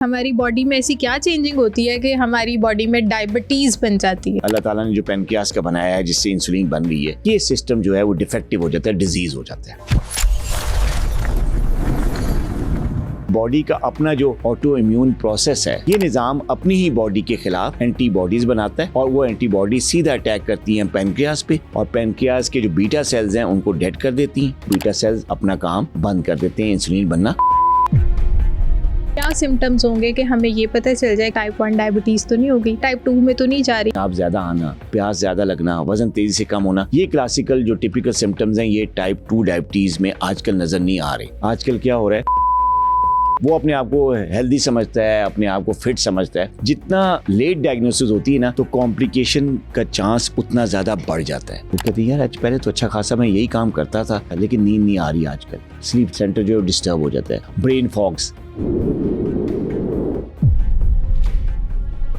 हमारी बॉडी में ऐसी क्या चेंजिंग होती है कि हमारी बॉडी में डायबिटीज बन जाती है? अल्लाह ताला ने जो पैनक्रियास का बनाया है जिससे इंसुलिन बन रही है, ये सिस्टम जो है वो डिफेक्टिव हो जाता है, डिजीज हो जाता है। बॉडी का अपना जो ऑटो इम्यून प्रोसेस है, ये निजाम अपनी ही बॉडी के खिलाफ एंटीबॉडीज बनाता है और वो एंटीबॉडी सीधा अटैक करती हैं पैनक्रियास पे और पैनक्रियास के जो बीटा सेल्स हैं उनको डेड कर देती हैं। बीटा सेल्स अपना काम बंद कर देते हैं, इंसुलिन बनना। क्या सिम्टम्स होंगे कि हमें ये पता चल जाए टाइप 1 डायबिटीज तो नहीं होगी, टाइप 2 में तो नहीं जा रही? आप ज्यादा आना, प्यास ज्यादा लगना, वजन तेजी से कम होना, ये क्लासिकल जो टिपिकल सिम्टम्स हैं, ये टाइप 2 डायबिटीज में आजकल नजर नहीं आ रहे। आजकल क्या हो रहा है, वो अपने आप को हेल्दी समझता है, अपने आप को फिट समझता है। जितना लेट डायग्नोसिस होती है ना, तो कॉम्प्लिकेशन का चांस उतना ज्यादा बढ़ जाता है। वो कहते हैं यार आज पहले तो अच्छा खासा मैं यही काम करता था, लेकिन नींद नहीं आ रही आजकल। स्लीप सेंटर जो डिस्टर्ब हो जाता है, ब्रेन फॉग्स।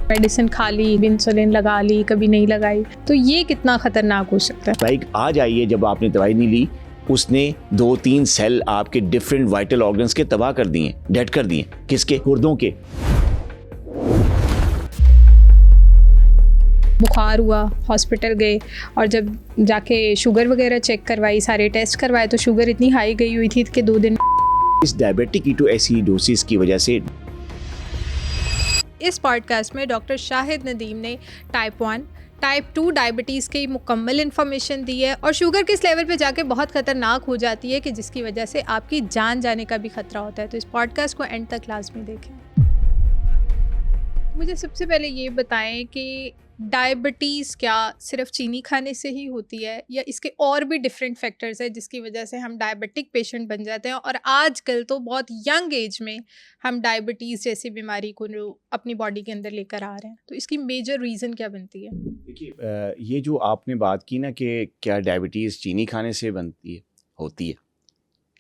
मेडिसिन खा ली, इंसुलिन लगा ली, कभी नहीं लगाई, तो ये कितना खतरनाक हो सकता है? लाइक आज आइए, जब आपने दवाई नहीं ली, उसने 2-3 सेल आपके डिफरेंट वाइटल ऑर्गन्स के तबाह कर दिए, डेड कर दिए। किसके? गुर्दों के। बुखार हुआ, हॉस्पिटल गए और जब जाके शुगर वगैरह चेक करवाई, सारे टेस्ट करवाए, तो शुगर इतनी हाई गई हुई थी कि 2 दिन। इस डायबिटिक कीटोएसिडोसिस की वजह से इस पॉडकास्ट में डॉक्टर शाहिद नदीम ने टाइप 1, टाइप 2 डायबिटीज़ की मुकम्मल इन्फॉर्मेशन दी है और शुगर किस लेवल पे जाके बहुत ख़तरनाक हो जाती है कि जिसकी वजह से आपकी जान जाने का भी खतरा होता है। तो इस पॉडकास्ट को एंड तक लाजमी देखें। मुझे सबसे पहले ये बताएं कि डायबिटीज़ क्या सिर्फ चीनी खाने से ही होती है या इसके और भी डिफरेंट फैक्टर्स है जिसकी वजह से हम डायबिटिक पेशेंट बन जाते हैं और आजकल तो बहुत यंग एज में हम डायबिटीज़ जैसी बीमारी को अपनी बॉडी के अंदर लेकर आ रहे हैं। तो इसकी मेजर रीज़न क्या बनती है? देखिए, ये जो आपने बात की ना कि क्या डायबिटीज़ चीनी खाने से बनती है, होती है,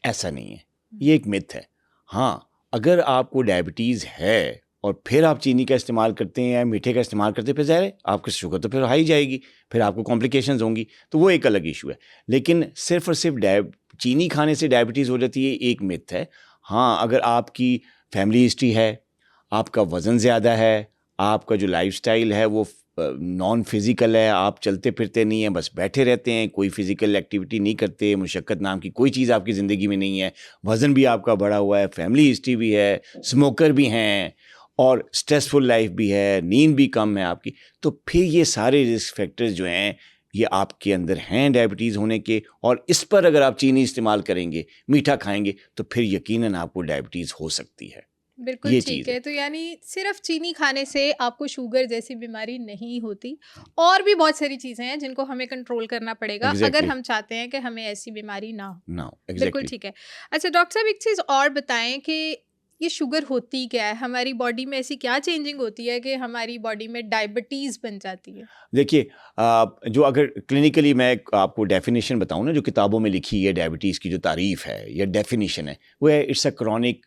ऐसा नहीं है। ये एक मिथ है। हाँ, अगर आपको डायबिटीज़ है और फिर आप चीनी का इस्तेमाल करते हैं या मीठे का इस्तेमाल करते हैं, फिर ज़ाहिर है आपकी शुगर तो फिर हाई जाएगी, फिर आपको कॉम्प्लिकेशंस होंगी, तो वो एक अलग इशू है। लेकिन सिर्फ और सिर्फ चीनी खाने से डायबिटीज़ हो जाती है, एक मिथ है। हाँ, अगर आपकी फैमिली हिस्ट्री है, आपका वज़न ज़्यादा है, आपका जो लाइफस्टाइल है वो नॉन फिज़िकल है, आप चलते फिरते नहीं हैं, बस बैठे रहते हैं, कोई फ़िज़िकल एक्टिविटी नहीं करते, मुशक्क़त नाम की कोई चीज़ आपकी ज़िंदगी में नहीं है, वज़न भी आपका बढ़ा हुआ है, फैमिली हिस्ट्री भी है, स्मोकर भी हैं और स्ट्रेसफुल लाइफ भी है, नींद भी कम है आपकी, तो फिर ये सारे रिस्क फैक्टर्स जो हैं ये आपके अंदर हैं डायबिटीज़ होने के। और इस पर अगर आप चीनी इस्तेमाल करेंगे, मीठा खाएंगे, तो फिर यकीनन आपको डायबिटीज़ हो सकती है। बिल्कुल ठीक है। तो यानी सिर्फ चीनी खाने से आपको शुगर जैसी बीमारी नहीं होती, और भी बहुत सारी चीज़ें हैं जिनको हमें कंट्रोल करना पड़ेगा अगर हम चाहते हैं कि हमें ऐसी बीमारी ना हो। बिल्कुल ठीक है। अच्छा डॉक्टर साहब, एक चीज़ और बताएं कि ये शुगर होती क्या है, हमारी बॉडी में ऐसी क्या चेंजिंग होती है कि हमारी बॉडी में डायबिटीज़ बन जाती है? देखिए, जो अगर क्लिनिकली मैं आपको डेफिनेशन बताऊं ना, जो किताबों में लिखी है डायबिटीज़ की जो तारीफ़ है या डेफिनेशन है, वो है it's a chronic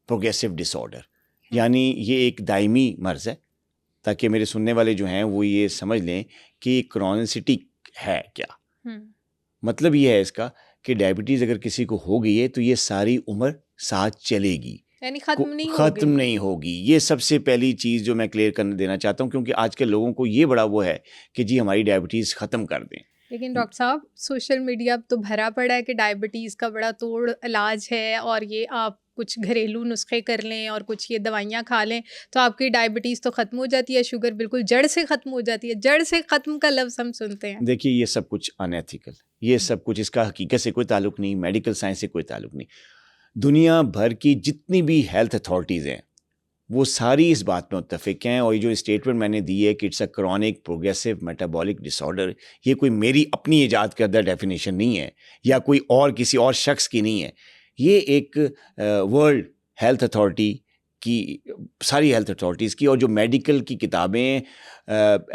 progressive disorder. यानी ये एक दायमी मर्ज़ है, ताकि मेरे सुनने वाले जो हैं वो ये समझ लें कि क्रॉनिसिटी है क्या। मतलब ये है इसका कि डायबिटीज़ अगर किसी को हो गई है तो ये सारी उम्र साथ चलेगी, यानी ख़त्म नहीं होगी। ये सबसे पहली चीज़ जो मैं क्लियर कर देना चाहता हूँ, क्योंकि आजकल लोगों को ये बड़ा वो है कि जी हमारी डायबिटीज़ ख़त्म कर दें। लेकिन डॉक्टर साहब, सोशल मीडिया तो भरा पड़ा है कि डायबिटीज़ का बड़ा तोड़ इलाज है और ये आप कुछ घरेलू नुस्खे कर लें और कुछ ये दवाइयाँ खा लें तो आपकी डायबिटीज़ तो ख़त्म हो जाती है, शुगर बिल्कुल जड़ से ख़त्म हो जाती है। जड़ से ख़त्म का लफ्ज़ हम सुनते हैं। देखिए, ये सब कुछ अनएथिकल, ये सब कुछ, इसका हकीकत से कोई ताल्लुक़ नहीं, मेडिकल साइंस से कोई ताल्लुक़ नहीं। दुनिया भर की जितनी भी हेल्थ अथॉरिटीज़ हैं वो सारी इस बात में मुत्तफ़िक़ हैं, और ये जो स्टेटमेंट मैंने दी है कि it's a chronic progressive metabolic disorder, ये कोई मेरी अपनी ईजाद करदा डेफिनेशन नहीं है या कोई और किसी और शख्स की नहीं है। ये एक वर्ल्ड हेल्थ अथॉरिटी की, सारी हेल्थ अथॉरिटीज़ की, और जो मेडिकल की किताबें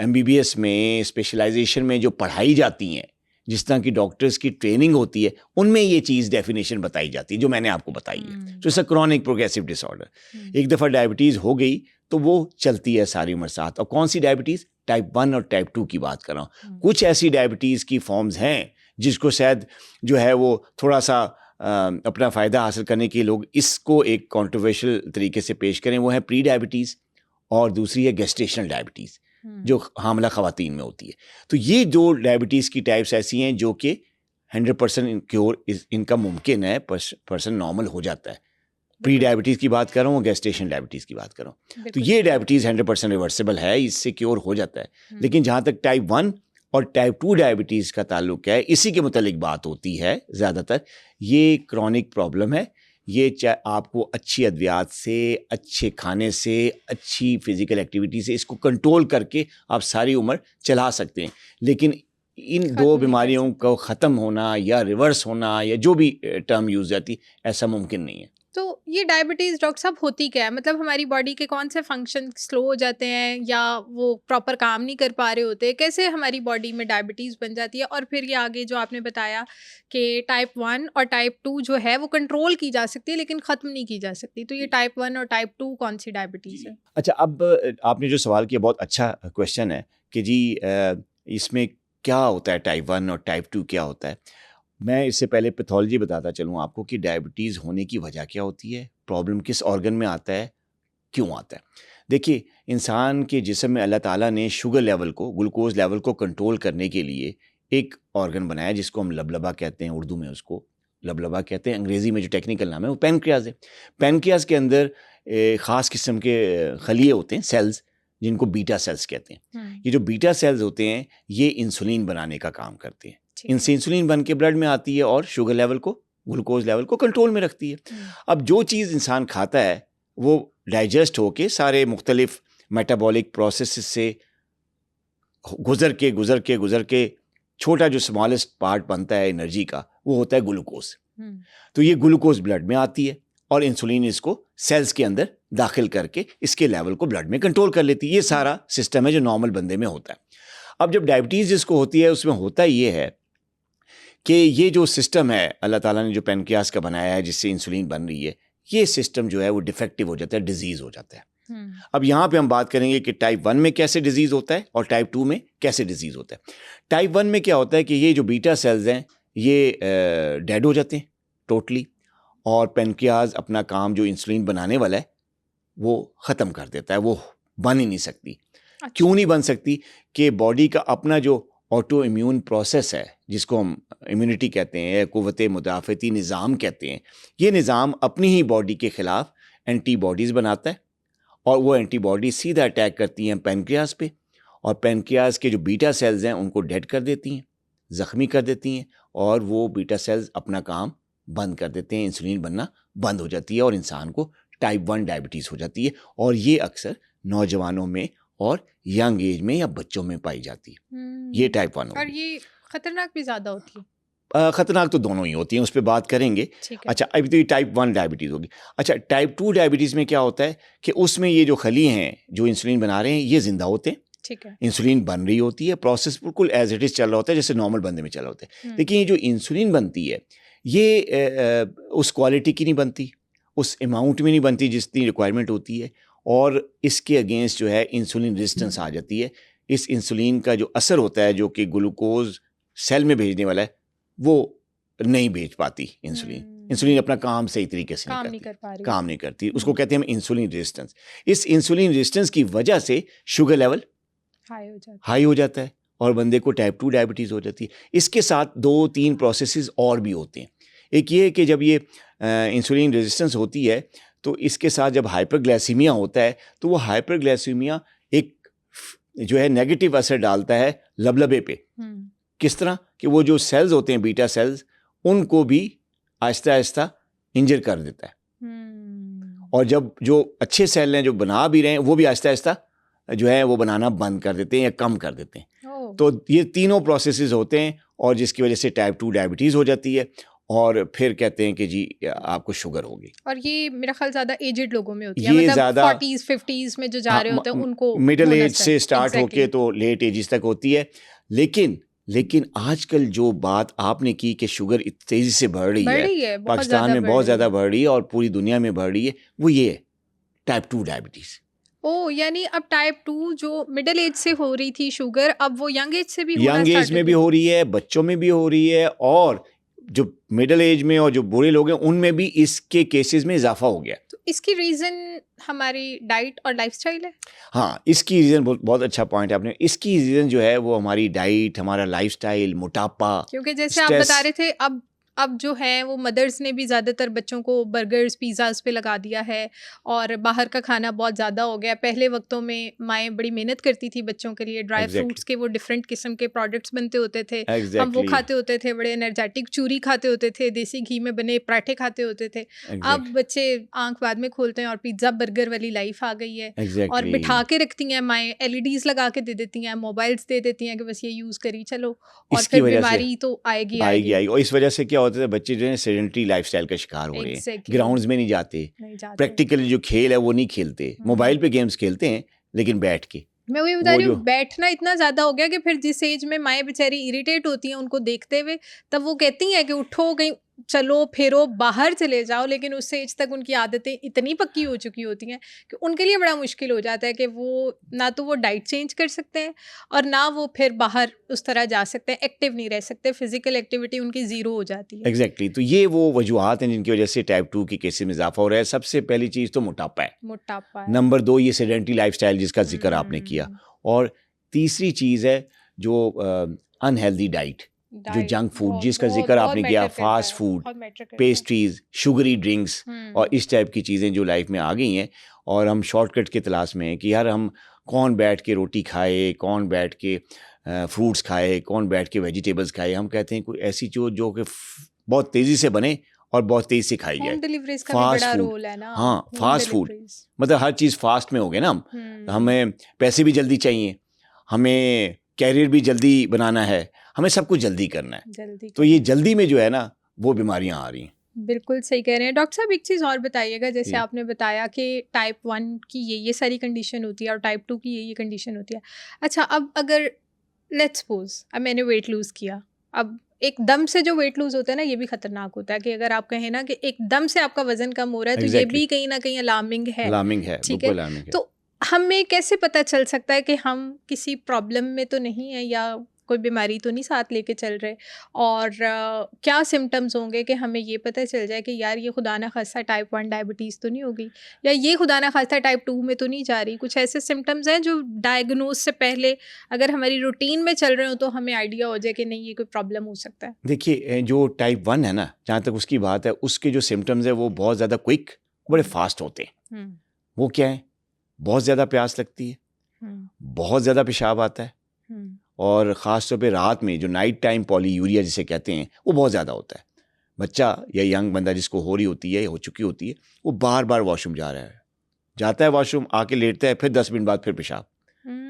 MBBS में स्पेशलाइजेशन में जो पढ़ाई जाती हैं, जिस तरह की डॉक्टर्स की ट्रेनिंग होती है, उनमें ये चीज़ डेफिनेशन बताई जाती है जो मैंने आपको बताई है। तो it's a chronic progressive disorder. एक दफ़ा डायबिटीज़ हो गई तो वो चलती है सारी उम्र साथ। और कौन सी डायबिटीज़? टाइप 1 और टाइप 2 की बात कर रहा हूँ। कुछ ऐसी डायबिटीज़ की फॉर्म्स हैं जिसको शायद जो है वो थोड़ा सा अपना फ़ायदा हासिल करने के लिए लोग इसको एक कंट्रोवर्शियल तरीके से पेश करें, वो है प्री डायबिटीज़ और दूसरी है गेस्टेशनल डायबिटीज़ जो हामला ख़वातीन में होती है। तो ये दो डायबिटीज़ की टाइप्स ऐसी हैं जो कि 100% क्योर इनका मुमकिन है, पर्सन नॉर्मल हो जाता है। प्री डायबिटीज़ की बात कर रहा हूँ, गेस्टेशनल डायबिटीज़ की बात कर रहा हूँ। तो ये डायबिटीज़ 100% रिवर्सिबल है, इससे क्योर हो जाता है। लेकिन जहाँ तक टाइप 1 और टाइप 2 डायबिटीज़ का ताल्लुक है, इसी के मुतालिक बात होती है ज़्यादातर। ये क्रॉनिक प्रॉब्लम है। ये चाहे आपको अच्छी अद्वियात से, अच्छे खाने से, अच्छी फिजिकल एक्टिविटी से इसको कंट्रोल करके आप सारी उम्र चला सकते हैं। लेकिन इन दो बीमारियों को ख़त्म होना या रिवर्स होना या जो भी टर्म यूज़ जाती, ऐसा मुमकिन नहीं है। तो ये डायबिटीज़ डॉक्टर साहब होती क्या है? मतलब हमारी बॉडी के कौन से फंक्शन स्लो हो जाते हैं या वो प्रॉपर काम नहीं कर पा रहे होते? कैसे हमारी बॉडी में डायबिटीज़ बन जाती है? और फिर ये आगे जो आपने बताया कि टाइप 1 और टाइप 2 जो है वो कंट्रोल की जा सकती है लेकिन ख़त्म नहीं की जा सकती। तो ये टाइप 1 और टाइप 2 कौन सी डायबिटीज़ है? अच्छा, अब आपने जो सवाल किया बहुत अच्छा क्वेश्चन है कि जी इसमें क्या होता है, टाइप 1 और टाइप 2 क्या होता है। मैं इससे पहले पैथोलॉजी बताता चलूँ आपको कि डायबिटीज़ होने की वजह क्या होती है, प्रॉब्लम किस ऑर्गन में आता है, क्यों आता है। देखिए, इंसान के जिस्म में अल्लाह ताला ने शुगर लेवल को, ग्लूकोज लेवल को कंट्रोल करने के लिए एक ऑर्गन बनाया जिसको हम लबलबा कहते हैं, उर्दू में उसको लबलबा कहते हैं, अंग्रेज़ी में जो टेक्निकल नाम है वो पैनक्रियाज है। पैनक्रियाज के अंदर ख़ास किस्म के खलिए होते हैं, सेल्स, जिनको बीटा सेल्स कहते हैं। ये जो बीटा सेल्स होते हैं ये इंसुलिन बनाने का काम करते हैं। इनसे इंसुलिन बन के ब्लड में आती है और शुगर लेवल को, ग्लूकोज लेवल को कंट्रोल में रखती है। अब जो चीज़ इंसान खाता है वो डाइजेस्ट होके सारे मुख्तलिफ मेटाबॉलिक प्रोसेस से गुजर के छोटा जो स्मॉलेस्ट पार्ट बनता है एनर्जी का, वो होता है ग्लूकोज। तो ये ग्लूकोज ब्लड में आती है और इंसुलिन इसको सेल्स के अंदर दाखिल करके इसके लेवल को ब्लड में कंट्रोल कर लेती है। ये सारा सिस्टम है जो नॉर्मल बंदे में होता है। अब जब डायबिटीज़ जिसको होती है उसमें होता ये है कि ये जो सिस्टम है अल्लाह ताला ने जो पैनक्रियाज का बनाया है जिससे इंसुलिन बन रही है, ये सिस्टम जो है वो डिफेक्टिव हो जाता है, डिजीज़ हो जाता है। अब यहाँ पे हम बात करेंगे कि टाइप 1 में कैसे डिजीज़ होता है और टाइप 2 में कैसे डिजीज़ होता है। टाइप 1 में क्या होता है कि ये जो बीटा सेल्स हैं ये डेड हो जाते हैं टोटली, और पैनक्रियाज अपना काम जो इंसुलिन बनाने वाला है वो ख़त्म कर देता है, वो बन ही नहीं सकती। अच्छा। क्यों नहीं बन सकती? कि बॉडी का अपना जो ऑटो इम्यून प्रोसेस है जिसको हम इम्यूनिटी कहते हैं, क़ुव्वत मुदाफ़ती निज़ाम कहते हैं, ये निज़ाम अपनी ही बॉडी के ख़िलाफ़ एंटीबॉडीज़ बनाता है और वो एंटीबॉडी सीधा अटैक करती हैं पैनक्रियाज पे, और पैनक्रियाज के जो बीटा सेल्स हैं उनको डेड कर देती हैं, ज़ख्मी कर देती हैं, और वो बीटा सेल्स अपना काम बंद कर देते हैं, इंसुलिन बनना बंद हो जाती है और इंसान को टाइप 1 डायबिटीज़ हो जाती है। और ये अक्सर नौजवानों में और यंग एज में या बच्चों में पाई जाती है। ये टाइप 1 और ये खतरनाक भी ज़्यादा होती है? खतरनाक तो दोनों ही होती हैं, उस पर बात करेंगे। अच्छा, अभी तो ये टाइप 1 डायबिटीज़ होगी। अच्छा, टाइप 2 डायबिटीज़ में क्या होता है कि उसमें ये जो खली हैं जो इंसुलिन बना रहे हैं ये जिंदा होते हैं। ठीक है। इंसुलिन बन रही होती है, प्रोसेस बिल्कुल एज इट इज़ चल रहा होता है जैसे नॉर्मल बंदे में चल रहा होता है। लेकिन ये जो इंसुलिन बनती है ये उस क्वालिटी की नहीं बनती, उस अमाउंट में नहीं बनती जितनी रिक्वायरमेंट होती है, और इसके अगेंस्ट जो है इंसुलिन रेजिस्टेंस आ जाती है। इस इंसुलिन का जो असर होता है जो कि ग्लूकोज सेल में भेजने वाला है वो नहीं भेज पाती इंसुलिन अपना काम सही तरीके से काम नहीं करती। उसको कहते हैं हम इंसुलिन रेजिस्टेंस। इस इंसुलिन रेजिस्टेंस की वजह से शुगर लेवल हाई हो जाता है और बंदे को टाइप 2 डायबिटीज़ हो जाती है। इसके साथ 2-3 प्रोसेसेस और भी होते हैं। एक ये है कि जब ये इंसुलिन रेजिस्टेंस होती है तो इसके साथ जब हाइपरग्लाइसीमिया होता है तो वो हाइपरग्लाइसीमिया एक जो है नेगेटिव असर डालता है लबलबे पे। किस तरह कि वो जो सेल्स होते हैं बीटा सेल्स उनको भी आहिस्ता आहिस्ता इंजर कर देता है, और जब जो अच्छे सेल हैं जो बना भी रहे हैं वो भी आहिस्ता आहिस्ता जो है वो बनाना बंद कर देते हैं या कम कर देते हैं। तो ये तीनों प्रोसेसेस होते हैं और जिसकी वजह से टाइप 2 डायबिटीज़ हो जाती है, और फिर कहते हैं कि जी आपको शुगर होगी। और ये मेरा ख्याल ज़्यादा एजेड लोगों में होती है, मतलब ज़्यादा 40s 50s में जो जा रहे होते हैं उनको मिडिल एज से स्टार्ट होके तो लेट एजेस तक होती है। लेकिन आजकल जो बात आपने की कि शुगर तेज़ी से बढ़ रही है पाकिस्तान में बहुत ज़्यादा बढ़ रही है और पूरी दुनिया में बढ़ रही है, वो ये है टाइप 2 डायबिटीज़। यानी अब टाइप 2 जो मिडिल एज से हो रही थी शुगर, अब वो यंग एज से भी यंग एज में भी हो रही है, बच्चों में भी हो रही है, और जो मिडिल एज में और जो बूढ़े लोग हैं उनमें भी इसके केसेस में इजाफा हो गया। तो इसकी रीज़न हमारी डाइट और लाइफस्टाइल है? हाँ, इसकी रीज़न बहुत अच्छा पॉइंट है आपने। इसकी रीज़न जो है वो हमारी डाइट, हमारा लाइफस्टाइल, मोटापा, क्योंकि जैसे आप बता रहे थे अब जो है वो मदर्स ने भी ज़्यादातर बच्चों को बर्गर्स पिज़्ज़ाज़ पे लगा दिया है और बाहर का खाना बहुत ज़्यादा हो गया। पहले वक्तों में माएँ बड़ी मेहनत करती थी बच्चों के लिए, ड्राई फ्रूट्स के वो डिफरेंट किस्म के प्रोडक्ट्स बनते होते थे, हम वो खाते होते थे, बड़े एनर्जेटिक चूरी खाते होते थे, देसी घी में बने पराठे खाते होते थे। अब बच्चे आँख बाद में खोलते हैं और पिज़्ज़ा बर्गर वाली लाइफ आ गई है। और बिठा के रखती हैं माएँ, LEDs लगा के दे देती हैं, मोबाइल्स दे देती हैं कि बस ये यूज़ करी चलो, और फिर बीमारी तो आएगी। और इस वजह से क्या होता है, बच्चे जो है सेडेंटरी लाइफस्टाइल का शिकार हो रहे हैं, ग्राउंड्स में नहीं जाते, प्रैक्टिकली जो खेल है वो नहीं खेलते, मोबाइल पे गेम्स खेलते हैं लेकिन बैठ के। मैं वही बता रही हूँ, बैठना इतना ज़्यादा हो गया कि फिर जिस एज में माएँ बेचारी इरिटेट होती हैं उनको देखते हुए, तब वो कहती हैं कि उठो, कहीं चलो फिरो, बाहर चले जाओ, लेकिन उस एज तक उनकी आदतें इतनी पक्की हो चुकी होती हैं कि उनके लिए बड़ा मुश्किल हो जाता है कि वो ना तो वो डाइट चेंज कर सकते हैं और ना वो फिर बाहर उस तरह जा सकते हैं, एक्टिव नहीं रह सकते, फिजिकल एक्टिविटी उनकी ज़ीरो हो जाती है। एग्जैक्टली तो ये वो वजूहात हैं जिनकी वजह से टाइप 2 के केसेस में इजाफा हो रहा है। सबसे पहली चीज़ तो मोटापा है, नंबर 2 ये सेडेंटरी लाइफस्टाइल जिसका जिक्र आपने किया, और तीसरी चीज़ है जो अनहेल्दी डाइट, जो जंक फूड जिसका जिक्र आपने किया, fast food, pastries, sugary drinks और इस टाइप की चीज़ें जो लाइफ में आ गई हैं, और हम शॉर्टकट की तलाश में हैं कि यार हम कौन बैठ के रोटी खाए, कौन बैठ के फ्रूट्स खाए, कौन बैठ के वेजिटेबल्स खाए। हम कहते हैं कोई ऐसी चीज़ जो कि बहुत तेज़ी से बने और बहुत तेज़ी से खाई जाए। फास्ट फूड है ना, हाँ, फास्ट फूड मतलब हर चीज़ फास्ट में हो गया ना। हमें पैसे भी जल्दी चाहिए, हमें कैरियर भी जल्दी बनाना है, हमें सब कुछ जल्दी करना है, तो ये जल्दी में जो है ना वो बीमारियां आ रही हैं। बिल्कुल सही कह रहे हैं डॉक्टर साहब। एक चीज़ और बताइएगा, जैसे आपने बताया कि टाइप 1 की ये सारी कंडीशन होती है और टाइप 2 की ये कंडीशन होती है। अच्छा, अब अगर लेट्स सपोज अब मैंने वेट लूज़ किया, अब एकदम से जो वेट लूज़ होता है ना ये भी खतरनाक होता है कि अगर आप कहें ना कि एकदम से आपका वजन कम हो रहा है तो ये भी कहीं ना कहीं अलार्मिंग है। ठीक है, तो हमें कैसे पता चल सकता है कि हम किसी प्रॉब्लम में तो नहीं है या कोई बीमारी तो नहीं साथ लेके चल रहे, और क्या सिम्टम्स होंगे कि हमें ये पता चल जाए कि यार ये खुदा ना खास्ता टाइप 1 डायबिटीज़ तो नहीं होगी, या ये खुदा ना खास्ता टाइप 2 में तो नहीं जा रही। कुछ ऐसे सिम्टम्स हैं जो डायग्नोज से पहले अगर हमारी रूटीन में चल रहे हो तो हमें आइडिया हो जाए कि नहीं ये कोई प्रॉब्लम हो सकता है। देखिए, जो टाइप 1 है ना, जहाँ तक उसकी बात है, उसके जो सिम्टम्स है वो बहुत ज़्यादा क्विक, बड़े फास्ट होते हैं। वो क्या है, बहुत ज़्यादा प्यास लगती है, बहुत ज़्यादा पेशाब आता है, और ख़ास तौर पे रात में जो नाइट टाइम पॉलीयूरिया जिसे कहते हैं वो बहुत ज़्यादा होता है। बच्चा या यंग बंदा जिसको हो रही होती है, हो चुकी होती है, वो बार बार वॉशरूम जाता है वॉशरूम, आके लेटता है, फिर 10 मिनट बाद फिर पेशाब,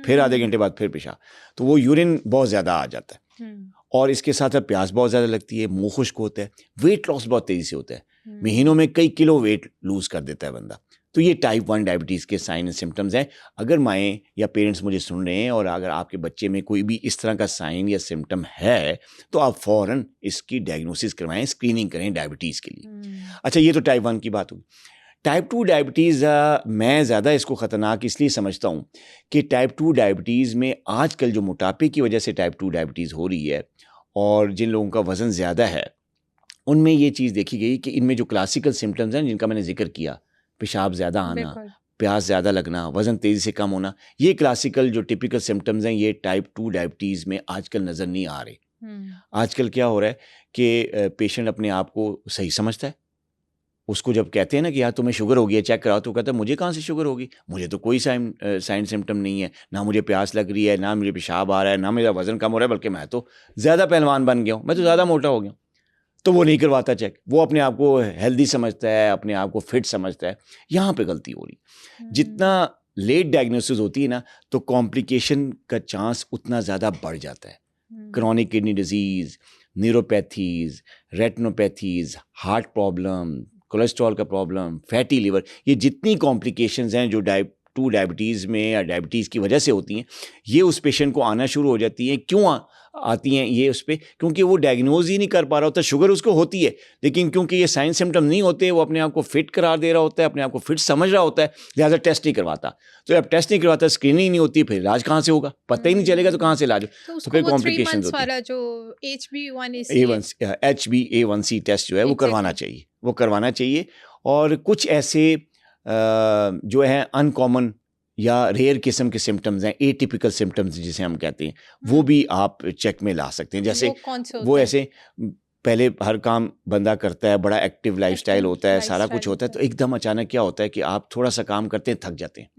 फिर आधे घंटे बाद फिर पेशाब, तो वो यूरिन बहुत ज़्यादा आ जाता है। और इसके साथ प्यास बहुत ज़्यादा लगती है, मुँह खुश्क होता है, वेट लॉस बहुत तेज़ी से होता है, महीनों में कई किलो वेट लूज़ कर देता है बंदा। तो ये टाइप 1 डायबिटीज़ के साइन एंड सिम्टम्स हैं। अगर माएँ या पेरेंट्स मुझे सुन रहे हैं और अगर आपके बच्चे में कोई भी इस तरह का साइन या सिम्टम है तो आप फ़ौरन इसकी डायग्नोसिस करवाएं, स्क्रीनिंग करें डायबिटीज़ के लिए। अच्छा, ये तो टाइप 1 की बात होगी। टाइप 2 डायबिटीज़ मैं ज़्यादा इसको ख़तरनाक इसलिए समझता हूँ कि टाइप 2 डायबिटीज़ में आजकल जो मोटापे की वजह से टाइप 2 डायबिटीज़ हो रही है और जिन लोगों का वज़न ज़्यादा है, उनमें ये चीज़ देखी गई कि इनमें जो क्लासिकल सिम्टम्स हैं जिनका मैंने जिक्र किया, पेशाब ज़्यादा आना, प्यास ज़्यादा लगना, वज़न तेज़ी से कम होना, ये क्लासिकल जो टिपिकल सिम्टम्स हैं ये टाइप 2 डायबिटीज़ में आजकल नज़र नहीं आ रहे। आजकल क्या हो रहा है कि पेशेंट अपने आप को सही समझता है, उसको जब कहते हैं ना कि यार तुम्हें शुगर हो गई है, चेक कराओ, तो कहता है मुझे कहाँ से शुगर होगी, मुझे तो कोई साइन सिम्टम नहीं है, ना मुझे प्यास लग रही है, ना मुझे पेशाब आ रहा है, ना मेरा वज़न कम हो रहा है, बल्कि मैं तो ज़्यादा पहलवान बन गया हूँ, मैं तो ज़्यादा मोटा हो गया हूँ। तो वो नहीं करवाता चेक, वो अपने आप को हेल्दी समझता है, अपने आप को फिट समझता है। यहाँ पे गलती हो रही। जितना लेट डायग्नोसिस होती है ना तो कॉम्प्लिकेशन का चांस उतना ज़्यादा बढ़ जाता है। Chronic kidney disease, neuropathies, retinopathies, heart problem, cholesterol का प्रॉब्लम, फैटी लिवर, ये जितनी कॉम्प्लिकेशंस हैं जो 2 डायबिटीज़ में या डायबिटीज़ की वजह से होती हैं, ये उस पेशेंट को आना शुरू हो जाती हैं। क्यों आती हैं ये उस पे? क्योंकि वो डायग्नोज ही नहीं कर पा रहा होता। शुगर उसको होती है, लेकिन क्योंकि ये साइन सिम्टम नहीं होते, वो अपने आप को फिट करार दे रहा होता है, अपने आप को फिट समझ रहा होता है, लिहाजा टेस्ट नहीं करवाता। तो जब टेस्ट नहीं करवाता, स्क्रीनिंग नहीं होती, फिर इलाज कहाँ से होगा? पता ही नहीं चलेगा, तो कहाँ से इलाज? तो फिर कॉम्प्लिकेशन होती है। जो HbA1c टेस्ट जो है वो करवाना चाहिए, वो करवाना चाहिए। और कुछ ऐसे जो है अनकॉमन या रेयर किस्म के सिम्टम्स हैं, एटिपिकल सिम्टम्स जिसे हम कहते हैं, वो भी आप चेक में ला सकते हैं। जैसे वो ऐसे पहले हर काम बंदा करता है, बड़ा एक्टिव लाइफस्टाइल होता है, सारा कुछ होता है, तो एकदम अचानक क्या होता है कि आप थोड़ा सा काम करते हैं, थक जाते हैं,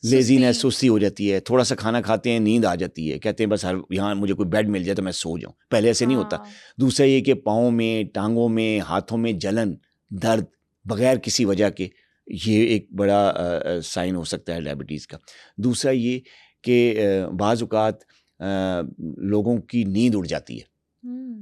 लेजीनेस सुस्ती हो जाती है, थोड़ा सा खाना खाते हैं, नींद आ जाती है, कहते हैं बस यहाँ मुझे कोई बेड मिल जाए तो मैं सो जाऊँ। पहले ऐसे नहीं होता। दूसरा ये कि पाँव में, टांगों में, हाथों में जलन, दर्द बगैर किसी वजह के, ये एक बड़ा साइन हो सकता है डायबिटीज़ का। दूसरा ये कि बाज़ औक़ात लोगों की नींद उड़ जाती है।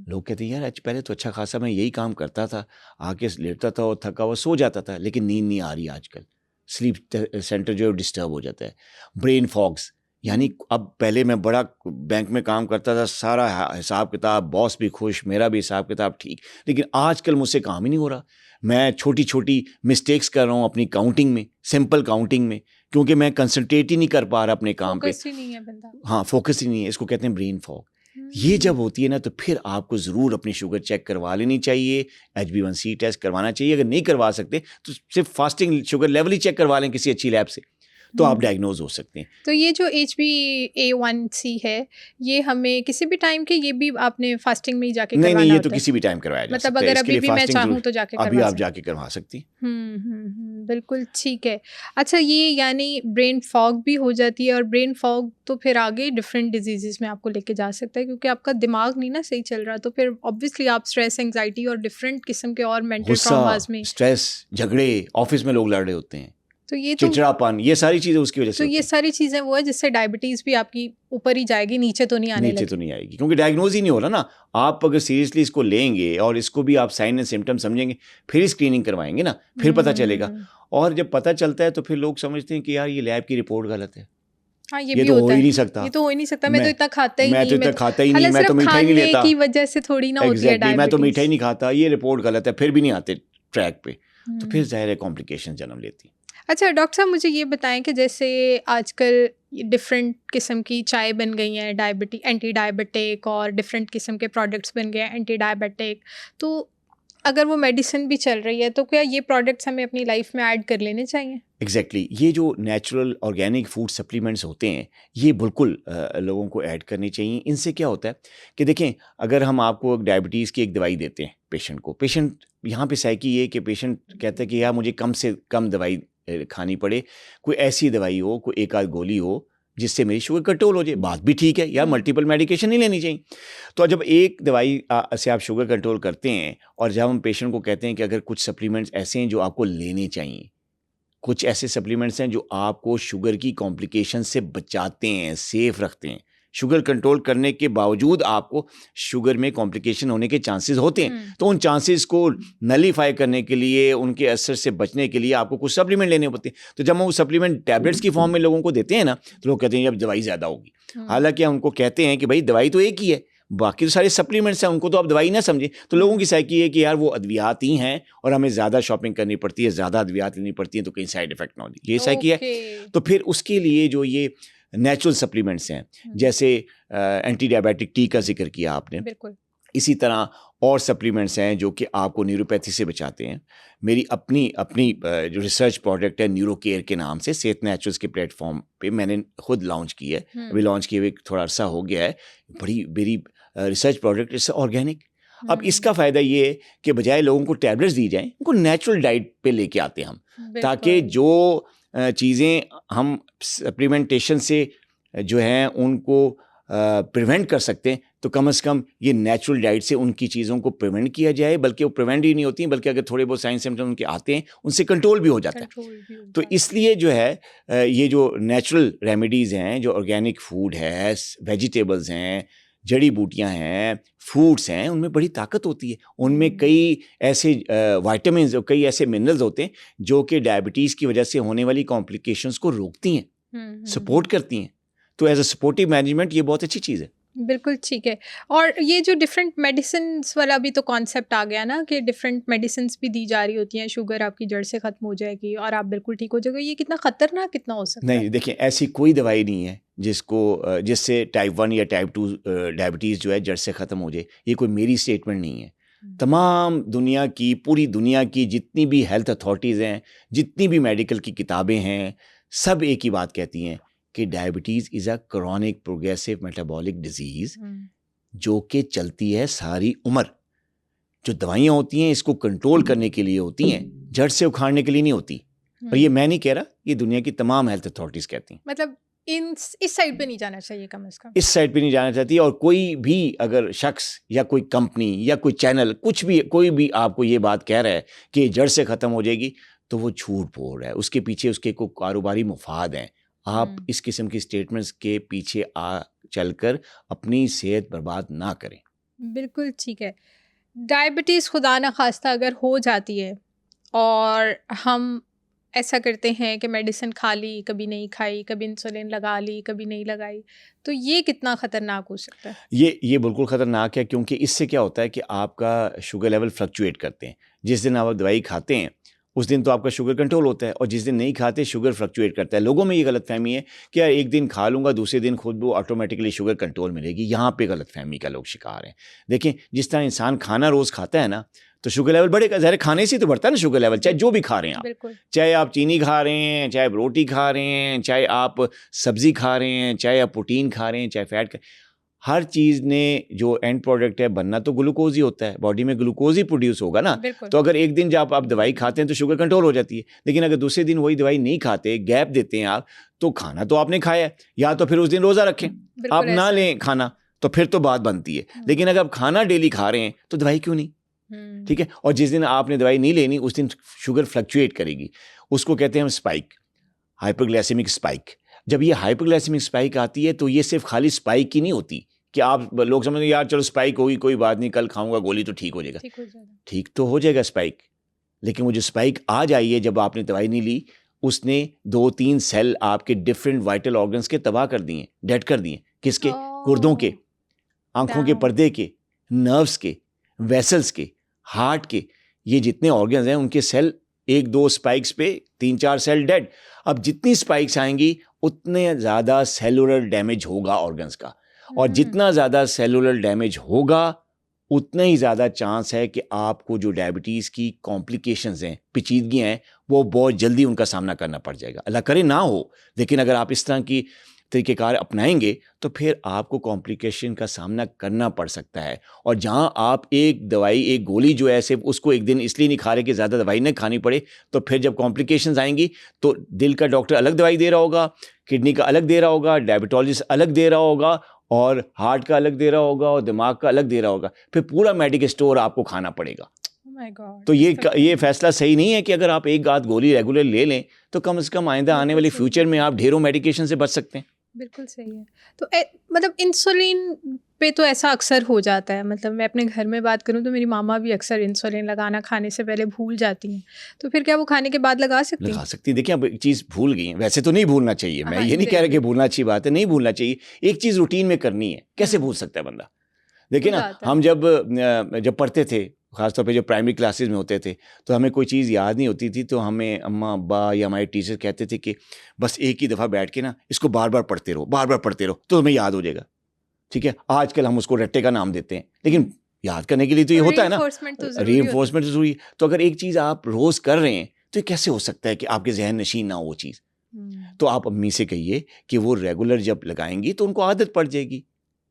लोग कहते हैं यार पहले तो अच्छा खासा मैं यही काम करता था, आके लेटता था और थका हुआ सो जाता था, लेकिन नींद नहीं आ रही आजकल। स्लीप सेंटर जो है डिस्टर्ब हो जाता है। ब्रेन फॉग्स, यानी अब पहले मैं बड़ा बैंक में काम करता था, सारा हिसाब किताब, बॉस भी खुश, मेरा भी हिसाब किताब ठीक, लेकिन आजकल मुझसे काम ही नहीं हो रहा। मैं छोटी छोटी मिस्टेक्स कर रहा हूँ अपनी काउंटिंग में, सिंपल काउंटिंग में, क्योंकि मैं कंसंट्रेट ही नहीं कर पा रहा अपने काम पे। फोकस ही नहीं है बंदा। हाँ, फोकस ही नहीं है, इसको कहते हैं ब्रेन फॉग। ये जब होती है ना, तो फिर आपको ज़रूर अपनी शुगर चेक करवा लेनी चाहिए, HbA1c टेस्ट करवाना चाहिए। अगर नहीं करवा सकते तो सिर्फ फास्टिंग शुगर लेवल ही चेक करवा लें किसी अच्छी लैब से, तो आप डायग्नोज हो सकते हैं। तो ये जो HbA1c है, ये हमें किसी भी टाइम के, ये भी आपने फास्टिंग में ही जाके करवाना नहीं, ये होता तो है? किसी भी टाइम करवाया जा सकता है। मतलब अगर अभी भी मैं चाहूँ तो जाके अभी आप जाके करवा सकती हैं। बिल्कुल ठीक है। अच्छा, ये यानी ब्रेन फॉग भी हो जाती है, और ब्रेन फॉग तो फिर आगे डिफरेंट डिजीजेस में आपको लेके जा सकता है, क्योंकि आपका दिमाग नहीं ना सही चल रहा, तो फिर ऑब्वियसली आप स्ट्रेस, एंग्जाइटी और डिफरेंट किस्म के और मेंटल ट्रॉमास में, स्ट्रेस, झगड़े, ऑफिस में लोग लड़ रहे होते हैं, तो ये चिड़चिड़ापन, ये सारी चीजें उसकी वजह से। तो ये सारी चीजें वो है जिससे डायबिटीज भी आपकी ऊपर ही जाएगी, नीचे तो नहीं आने नीचे तो नहीं आएगी, क्योंकि डायग्नोज ही नहीं हो रहा ना। आप अगर सीरियसली इसको लेंगे और इसको भी आप साइन एंड सिम्टम समझेंगे, फिर स्क्रीनिंग करवाएंगे ना, फिर पता चलेगा। और जब पता चलता है तो फिर लोग समझते हैं कि यार ये लैब की रिपोर्ट गलत है। हाँ, ये तो हो ही नहीं सकता, ये तो हो ही नहीं सकता, मैं तो इतना खाता ही नहीं, मैं तो इतना खाता ही नहीं, मैं तो मीठा ही नहीं लेता, की वजह से थोड़ी ना होती है डायबिटीज, मैं तो मीठा ही नहीं खाता, ये रिपोर्ट गलत है, फिर भी नहीं आते ट्रैक पे, तो फिर ज़ाहिर है कॉम्प्लिकेशन जन्म लेती है। अच्छा डॉक्टर साहब, मुझे ये बताएं कि जैसे आजकल डिफरेंट किस्म की चाय बन गई हैं, एंटी डायबिटिक, और डिफरेंट किस्म के प्रोडक्ट्स बन गए हैं एंटी डायबिटिक, तो अगर वो मेडिसिन भी चल रही है, तो क्या ये प्रोडक्ट्स हमें अपनी लाइफ में ऐड कर लेने चाहिए? एग्जैक्टली ये जो नेचुरल ऑर्गेनिक फूड सप्लीमेंट्स होते हैं, ये बिल्कुल लोगों को ऐड करनी चाहिए। इनसे क्या होता है कि देखें, अगर हम आपको डायबिटीज़ की एक दवाई देते हैं पेशेंट को, पेशेंट यहाँ पे साइकी ये कि पेशेंट कहता है कि यार मुझे कम से कम दवाई खानी पड़े, कोई ऐसी दवाई हो, कोई एक आध गोली हो जिससे मेरी शुगर कंट्रोल हो जाए। बात भी ठीक है यार, मल्टीपल मेडिकेशन नहीं लेनी चाहिए। तो जब एक दवाई से आप शुगर कंट्रोल करते हैं, और जब हम पेशेंट को कहते हैं कि अगर कुछ सप्लीमेंट्स ऐसे हैं जो आपको लेने चाहिए, कुछ ऐसे सप्लीमेंट्स हैं जो आपको शुगर की कॉम्प्लिकेशन से बचाते हैं, सेफ रखते हैं, शुगर कंट्रोल करने के बावजूद आपको शुगर में कॉम्प्लिकेशन होने के चांसेस होते हैं, तो उन चांसेस को नलीफाई करने के लिए, उनके असर से बचने के लिए आपको कुछ सप्लीमेंट लेने पड़ते हैं। तो जब हम वो सप्लीमेंट टैबलेट्स की फॉर्म में लोगों को देते हैं ना, तो लोग कहते हैं अब दवाई ज़्यादा होगी। हालांकि हम उनको कहते हैं कि भाई दवाई तो एक ही है, बाकी तो सारे सप्लीमेंट्स हैं, उनको तो आप दवाई ना समझें। तो लोगों की साइकी है कि यार वो अद्वियात ही हैं और हमें ज़्यादा शॉपिंग करनी पड़ती है, ज़्यादा अद्वियात लेनी पड़ती है, तो कहीं साइड इफेक्ट ना हो, ये साइकी है। तो फिर उसके लिए जो ये नेचुरल सप्लीमेंट्स हैं, जैसे एंटी डायबिटिक टी का जिक्र किया आपने, इसी तरह और सप्लीमेंट्स हैं जो कि आपको न्यूरोपैथी से बचाते हैं। मेरी अपनी जो रिसर्च प्रोडक्ट है न्यूरो केयर के नाम से, सेहत नेचुरल्स के प्लेटफॉर्म पे मैंने खुद लॉन्च की है, अभी लॉन्च किए हुए थोड़ा अर्सा हो गया है। बड़ी मेरी रिसर्च प्रोडक्ट इट्स ऑर्गेनिक। अब इसका फ़ायदा ये है कि बजाय लोगों को टैबलेट्स दी जाएँ, उनको नेचुरल डाइट पे लेके आते हैं हम, ताकि जो चीज़ें हम सप्लीमेंटेशन से जो हैं उनको प्रिवेंट कर सकते हैं, तो कम से कम ये नेचुरल डाइट से उनकी चीज़ों को प्रिवेंट किया जाए। बल्कि वो प्रिवेंट ही नहीं होती, बल्कि अगर थोड़े बहुत साइन सिम्टम उनके आते हैं, उनसे कंट्रोल भी हो जाता है। तो इसलिए जो है ये जो नेचुरल रेमेडीज़ हैं, जो ऑर्गेनिक फूड है, वेजिटेबल्स हैं, जड़ी बूटियां हैं, फ्रूट्स हैं, उनमें बड़ी ताकत होती है। उनमें कई ऐसे विटामिन्स और कई ऐसे मिनरल्स होते हैं जो कि डायबिटीज़ की वजह से होने वाली कॉम्प्लिकेशंस को रोकती हैं, सपोर्ट करती हैं। तो एज अ सपोर्टिव मैनेजमेंट ये बहुत अच्छी चीज़ है। बिल्कुल ठीक है। और ये जो डिफरेंट मेडिसिन्स वाला भी तो कॉन्सेप्ट आ गया ना कि डिफरेंट मेडिसिन्स भी दी जा रही होती हैं, शुगर आपकी जड़ से ख़त्म हो जाएगी और आप बिल्कुल ठीक हो जाओगे। ये कितना ख़तरनाक कितना हो सकता है? नहीं, देखिए ऐसी कोई दवाई नहीं है जिससे टाइप 1 या टाइप 2 डायबिटीज़ जो है जड़ से ख़त्म हो जाए। ये कोई मेरी स्टेटमेंट नहीं है। तमाम दुनिया की, पूरी दुनिया की जितनी भी हेल्थ अथॉरिटीज़ हैं, जितनी भी मेडिकल की किताबें हैं, सब एक ही बात कहती हैं कि diabetes is a chronic progressive metabolic disease जो कि चलती है सारी उम्र। जो दवाइयाँ होती हैं इसको कंट्रोल करने के लिए होती हैं, जड़ से उखाड़ने के लिए नहीं होती। और ये मैं नहीं कह रहा, ये दुनिया की तमाम हेल्थ अथॉरिटीज़ कहती हैं। मतलब इस साइड पे नहीं जाना चाहिए कम से कम। इस साइड पे नहीं जाना चाहती। और कोई भी अगर शख्स या कोई कंपनी या कोई चैनल कुछ भी कोई भी आपको ये बात कह रहा है कि जड़ से ख़त्म हो जाएगी, तो वो झूठ बोल रहा है। उसके पीछे उसके कोई कारोबारी मुफाद हैं। आप इस किस्म की स्टेटमेंट्स के पीछे चलकर अपनी सेहत बर्बाद ना करें। बिल्कुल ठीक है। डायबिटीज़ खुदा न खास्ता अगर हो जाती है और हम ऐसा करते हैं कि मेडिसिन खा ली, कभी नहीं खाई, कभी इंसुलिन लगा ली, कभी नहीं लगाई, तो ये कितना ख़तरनाक हो सकता है? ये बिल्कुल ख़तरनाक है, क्योंकि इससे क्या होता है कि आपका शुगर लेवल फ्लक्चुएट करते हैं। जिस दिन आप दवाई खाते हैं उस दिन तो आपका शुगर कंट्रोल होता है, और जिस दिन नहीं खाते शुगर फ्लक्चुएट करता है। लोगों में ये गलतफहमी है कि यार एक दिन खा लूँगा, दूसरे दिन खुद वो ऑटोमेटिकली शुगर कंट्रोल मिलेगी। यहाँ पे गलतफहमी का लोग शिकार हैं। देखें, जिस तरह इंसान खाना रोज़ खाता है ना, तो शुगर लेवल बढ़ेगा। ज़ाहिर खाने से तो बढ़ता है ना शुगर लेवल, चाहे जो भी खा रहे हैं आप। चाहे आप चीनी खा रहे हैं, चाहे आप रोटी खा रहे हैं, चाहे आप सब्ज़ी खा रहे हैं, चाहे आप प्रोटीन खा रहे हैं, चाहे फैट हर चीज़ ने जो एंड प्रोडक्ट है बनना तो ग्लूकोज ही होता है। बॉडी में ग्लूकोज ही प्रोड्यूस होगा ना। तो अगर एक दिन जब आप दवाई खाते हैं तो शुगर कंट्रोल हो जाती है, लेकिन अगर दूसरे दिन वही दवाई नहीं खाते, गैप देते हैं आप, तो खाना तो आपने खाया है, या तो फिर उस दिन रोज़ा रखें, आप ना लें खाना, तो फिर तो बात बनती है। लेकिन अगर आप खाना डेली खा रहे हैं तो दवाई क्यों नहीं? ठीक है। और जिस दिन आपने दवाई नहीं लेनी उस दिन शुगर फ्लक्चुएट करेगी। उसको कहते हैं हम स्पाइक, हाइपरग्लाइसेमिक स्पाइक। जब ये हाइपरग्लाइसेमिक स्पाइक आती है तो ये सिर्फ खाली स्पाइक ही नहीं होती कि आप लोग समझते यार चलो स्पाइक होगी, कोई बात नहीं, कल खाऊंगा गोली तो ठीक हो जाएगा। ठीक तो हो जाएगा स्पाइक, लेकिन वो जो स्पाइक आ जाइए जब आपने दवाई नहीं ली, उसने 2-3 सेल आपके डिफरेंट वाइटल ऑर्गन्स के तबाह कर दिए, डेड कर दिए। किसके? गुर्दों के, आंखों के पर्दे के, नर्व्स के, वेसल्स के, हार्ट के। ये जितने ऑर्गन्स हैं उनके सेल 1-2 स्पाइक्स पे 3-4 सेल डेड। अब जितनी स्पाइक्स आएंगी उतने ज़्यादा सेलुलर डैमेज होगा ऑर्गन्स का, और जितना ज़्यादा सेलुलर डैमेज होगा उतना ही ज़्यादा चांस है कि आपको जो डायबिटीज़ की कॉम्प्लिकेशंस हैं, पेचीदगियाँ हैं, वो बहुत जल्दी उनका सामना करना पड़ जाएगा। अल्लाह करे ना हो, लेकिन अगर आप इस तरह की तरीक़ेकार अपनाएंगे तो फिर आपको कॉम्प्लिकेशन का सामना करना पड़ सकता है। और जहाँ आप एक दवाई, एक गोली जो है सिर्फ उसको एक दिन इसलिए नहीं खा रहे कि ज़्यादा दवाई न खानी पड़े, तो फिर जब कॉम्प्लिकेशंस आएंगी तो दिल का डॉक्टर अलग दवाई दे रहा होगा, किडनी का अलग दे रहा होगा, डायबिटोलॉजिस्ट अलग दे रहा होगा, और हार्ट का अलग दे रहा होगा, और दिमाग का अलग दे रहा होगा। फिर पूरा मेडिकल स्टोर आपको खाना पड़ेगा। तो ये फैसला सही नहीं है कि अगर आप एक आध गोली रेगुलर ले लें तो कम से कम आइंदा आने वाले फ्यूचर में आप ढेरों मेडिकेशन से बच सकते हैं। बिल्कुल सही है। तो मतलब इंसुलिन पे तो ऐसा अक्सर हो जाता है। मतलब मैं अपने घर में बात करूं तो मेरी मामा भी अक्सर इंसुलिन लगाना खाने से पहले भूल जाती हैं, तो फिर क्या वो खाने के बाद लगा सकती हैं? लगा सकती। देखिए, अब एक चीज़ भूल गई है, वैसे तो नहीं भूलना चाहिए, मैं ये नहीं कह रहा कि भूलना अच्छी बात है, नहीं भूलना चाहिए। एक चीज़ रूटीन में करनी है, कैसे भूल सकता है बंदा? देखिए ना, हम जब पढ़ते थे, ख़ासतौर पे जो प्राइमरी क्लासेस में होते थे, तो हमें कोई चीज़ याद नहीं होती थी, तो हमें अम्मा अब्बा या हमारे टीचर कहते थे कि बस एक ही दफ़ा बैठ के ना इसको बार बार पढ़ते रहो, बार बार पढ़ते रहो, तो तुम्हें याद हो जाएगा। ठीक है, आजकल हम उसको रट्टे का नाम देते हैं, लेकिन याद करने के लिए तो ये होता है ना, रीइंफोर्समेंट तो ज़रूरी। तो अगर एक चीज़ आप रोज़ कर रहे हैं तो ये कैसे हो सकता है कि आपके जहन नशीन ना हो वो चीज़? तो आप अम्मी से कहिए कि वो रेगुलर जब लगाएंगी तो उनको आदत पड़ जाएगी।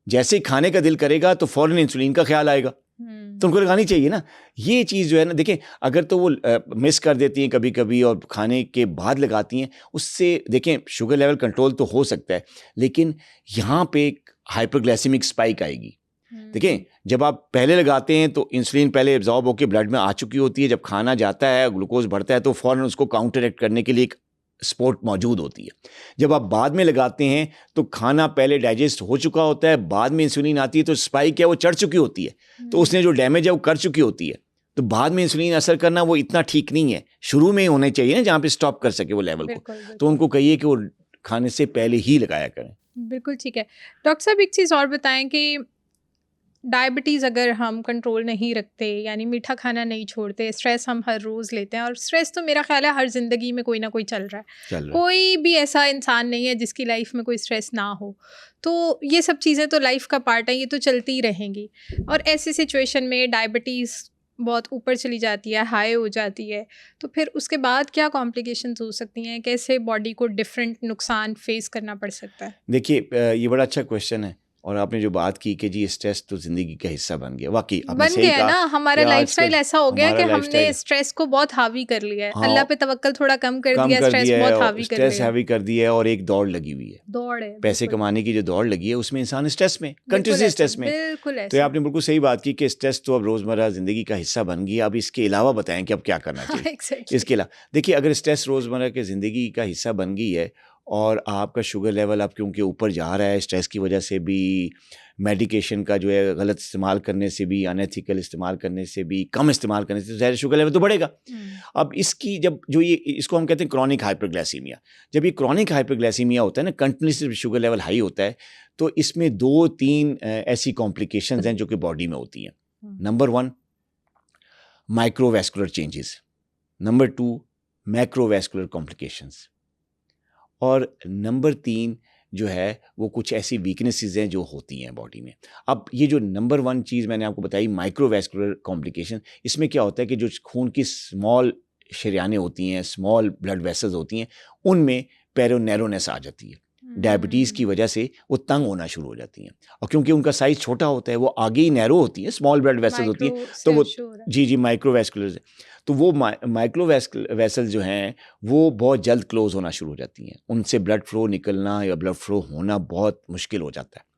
जैसे ही खाने का दिल करेगा तो फ़ौरन इंसुलिन का ख्याल आएगा, तो उनको लगानी चाहिए ना। ये चीज़ जो है ना, देखें, अगर तो वो मिस कर देती हैं कभी कभी और खाने के बाद लगाती हैं, उससे देखें शुगर लेवल कंट्रोल तो हो सकता है, लेकिन यहाँ पे एक हाइपरग्लाइसेमिक स्पाइक आएगी। देखें, जब आप पहले लगाते हैं तो इंसुलिन पहले एब्जॉर्ब होकर ब्लड में आ चुकी होती है, जब खाना जाता है, ग्लूकोज बढ़ता है, तो फ़ौरन उसको काउंटर एक्ट करने के लिए एक सपोर्ट मौजूद होती है। जब आप बाद में लगाते हैं तो खाना पहले डाइजेस्ट हो चुका होता है, बाद में इंसुलिन आती है तो स्पाइक है वो चढ़ चुकी होती है, तो उसने जो डैमेज है वो कर चुकी होती है, तो बाद में इंसुलिन असर करना वो इतना ठीक नहीं है। शुरू में ही होने चाहिए ना जहाँ पे स्टॉप कर सके वो लेवल को, तो उनको कहिए कि वो खाने से पहले ही लगाया करें। बिल्कुल ठीक है। डॉक्टर साहब एक चीज़ और बताएं कि डायबिटीज़ अगर हम कंट्रोल नहीं रखते, यानी मीठा खाना नहीं छोड़ते, स्ट्रेस हम हर रोज़ लेते हैं, और स्ट्रेस तो मेरा ख्याल है हर ज़िंदगी में कोई ना कोई चल रहा है, कोई भी ऐसा इंसान नहीं है जिसकी लाइफ में कोई स्ट्रेस ना हो, तो ये सब चीज़ें तो लाइफ का पार्ट है, ये तो चलती ही रहेंगी। और ऐसी सिचुएशन में डायबिटीज़ बहुत ऊपर चली जाती है, हाई हो जाती है, तो फिर उसके बाद क्या कॉम्प्लिकेशंस हो सकती हैं, कैसे बॉडी को डिफरेंट नुकसान फेस करना पड़ सकता है? देखिए ये बड़ा अच्छा क्वेश्चन है, और आपने जो बात की कि जी स्ट्रेस तो ज़िंदगी का हिस्सा बन गया, वाकई बन गया ना, हमारा लाइफस्टाइल ऐसा हो गया कि हमने स्ट्रेस को बहुत हावी कर लिया है। अल्लाह पे तवक्कल थोड़ा कम कर दिया, स्ट्रेस बहुत हावी कर लिया, स्ट्रेस हावी कर दिया है, और एक दौड़ लगी हुई है, दौड़ है पैसे कमाने की जो दौड़ लगी है उसमें इंसान स्ट्रेस में, कंटिन्यूअस स्ट्रेस में। तो आपने बिल्कुल सही बात की कि स्ट्रेस तो अब रोज़मर्रा ज़िंदगी का हिस्सा बन गया। अब इसके अलावा बताएं कि अब क्या करना चाहिए। इसके अलावा देखिए, अगर स्ट्रेस रोज़मर्रा की ज़िंदगी का हिस्सा बन गई है और आपका शुगर लेवल आप क्योंकि ऊपर जा रहा है स्ट्रेस की वजह से भी, मेडिकेशन का जो है गलत इस्तेमाल करने से भी, अनएथिकल इस्तेमाल करने से भी, कम इस्तेमाल करने से ज़ाहिर शुगर लेवल तो बढ़ेगा। अब इसकी जब जो ये इसको हम कहते हैं क्रॉनिक हाइपरग्लाइसीमिया, जब ये क्रॉनिक हाइपरग्लाइसीमिया होता है ना, कंटिन्यूसली शुगर लेवल हाई होता है, तो इसमें 2-3 ऐसी कॉम्प्लिकेशंस हैं जो कि बॉडी में होती हैं। Number 1 microvascular changes, number 2 macrovascular complications, और नंबर 3 जो है वो कुछ ऐसी वीकनेसेस हैं जो होती हैं बॉडी में। अब ये जो नंबर 1 चीज़ मैंने आपको बताई माइक्रोवैस्कुलर कॉम्प्लिकेशन, इसमें क्या होता है कि जो खून की स्मॉल शरियानें होती हैं, स्मॉल ब्लड वेसल्स होती हैं, उनमें पेरोनैरोनेस आ जाती है। डायबिटीज़ की वजह से वो तंग होना शुरू हो जाती हैं, और क्योंकि उनका साइज़ छोटा होता है वो आगे ही नैरो होती है, स्मॉल ब्लड वेसल्स होती हैं, तो वो जी माइक्रोवैस्कुलर, तो वो माइक्रोवैसल जो हैं वो बहुत जल्द क्लोज होना शुरू हो जाती हैं, उनसे ब्लड फ्लो निकलना या ब्लड फ्लो होना बहुत मुश्किल हो जाता है।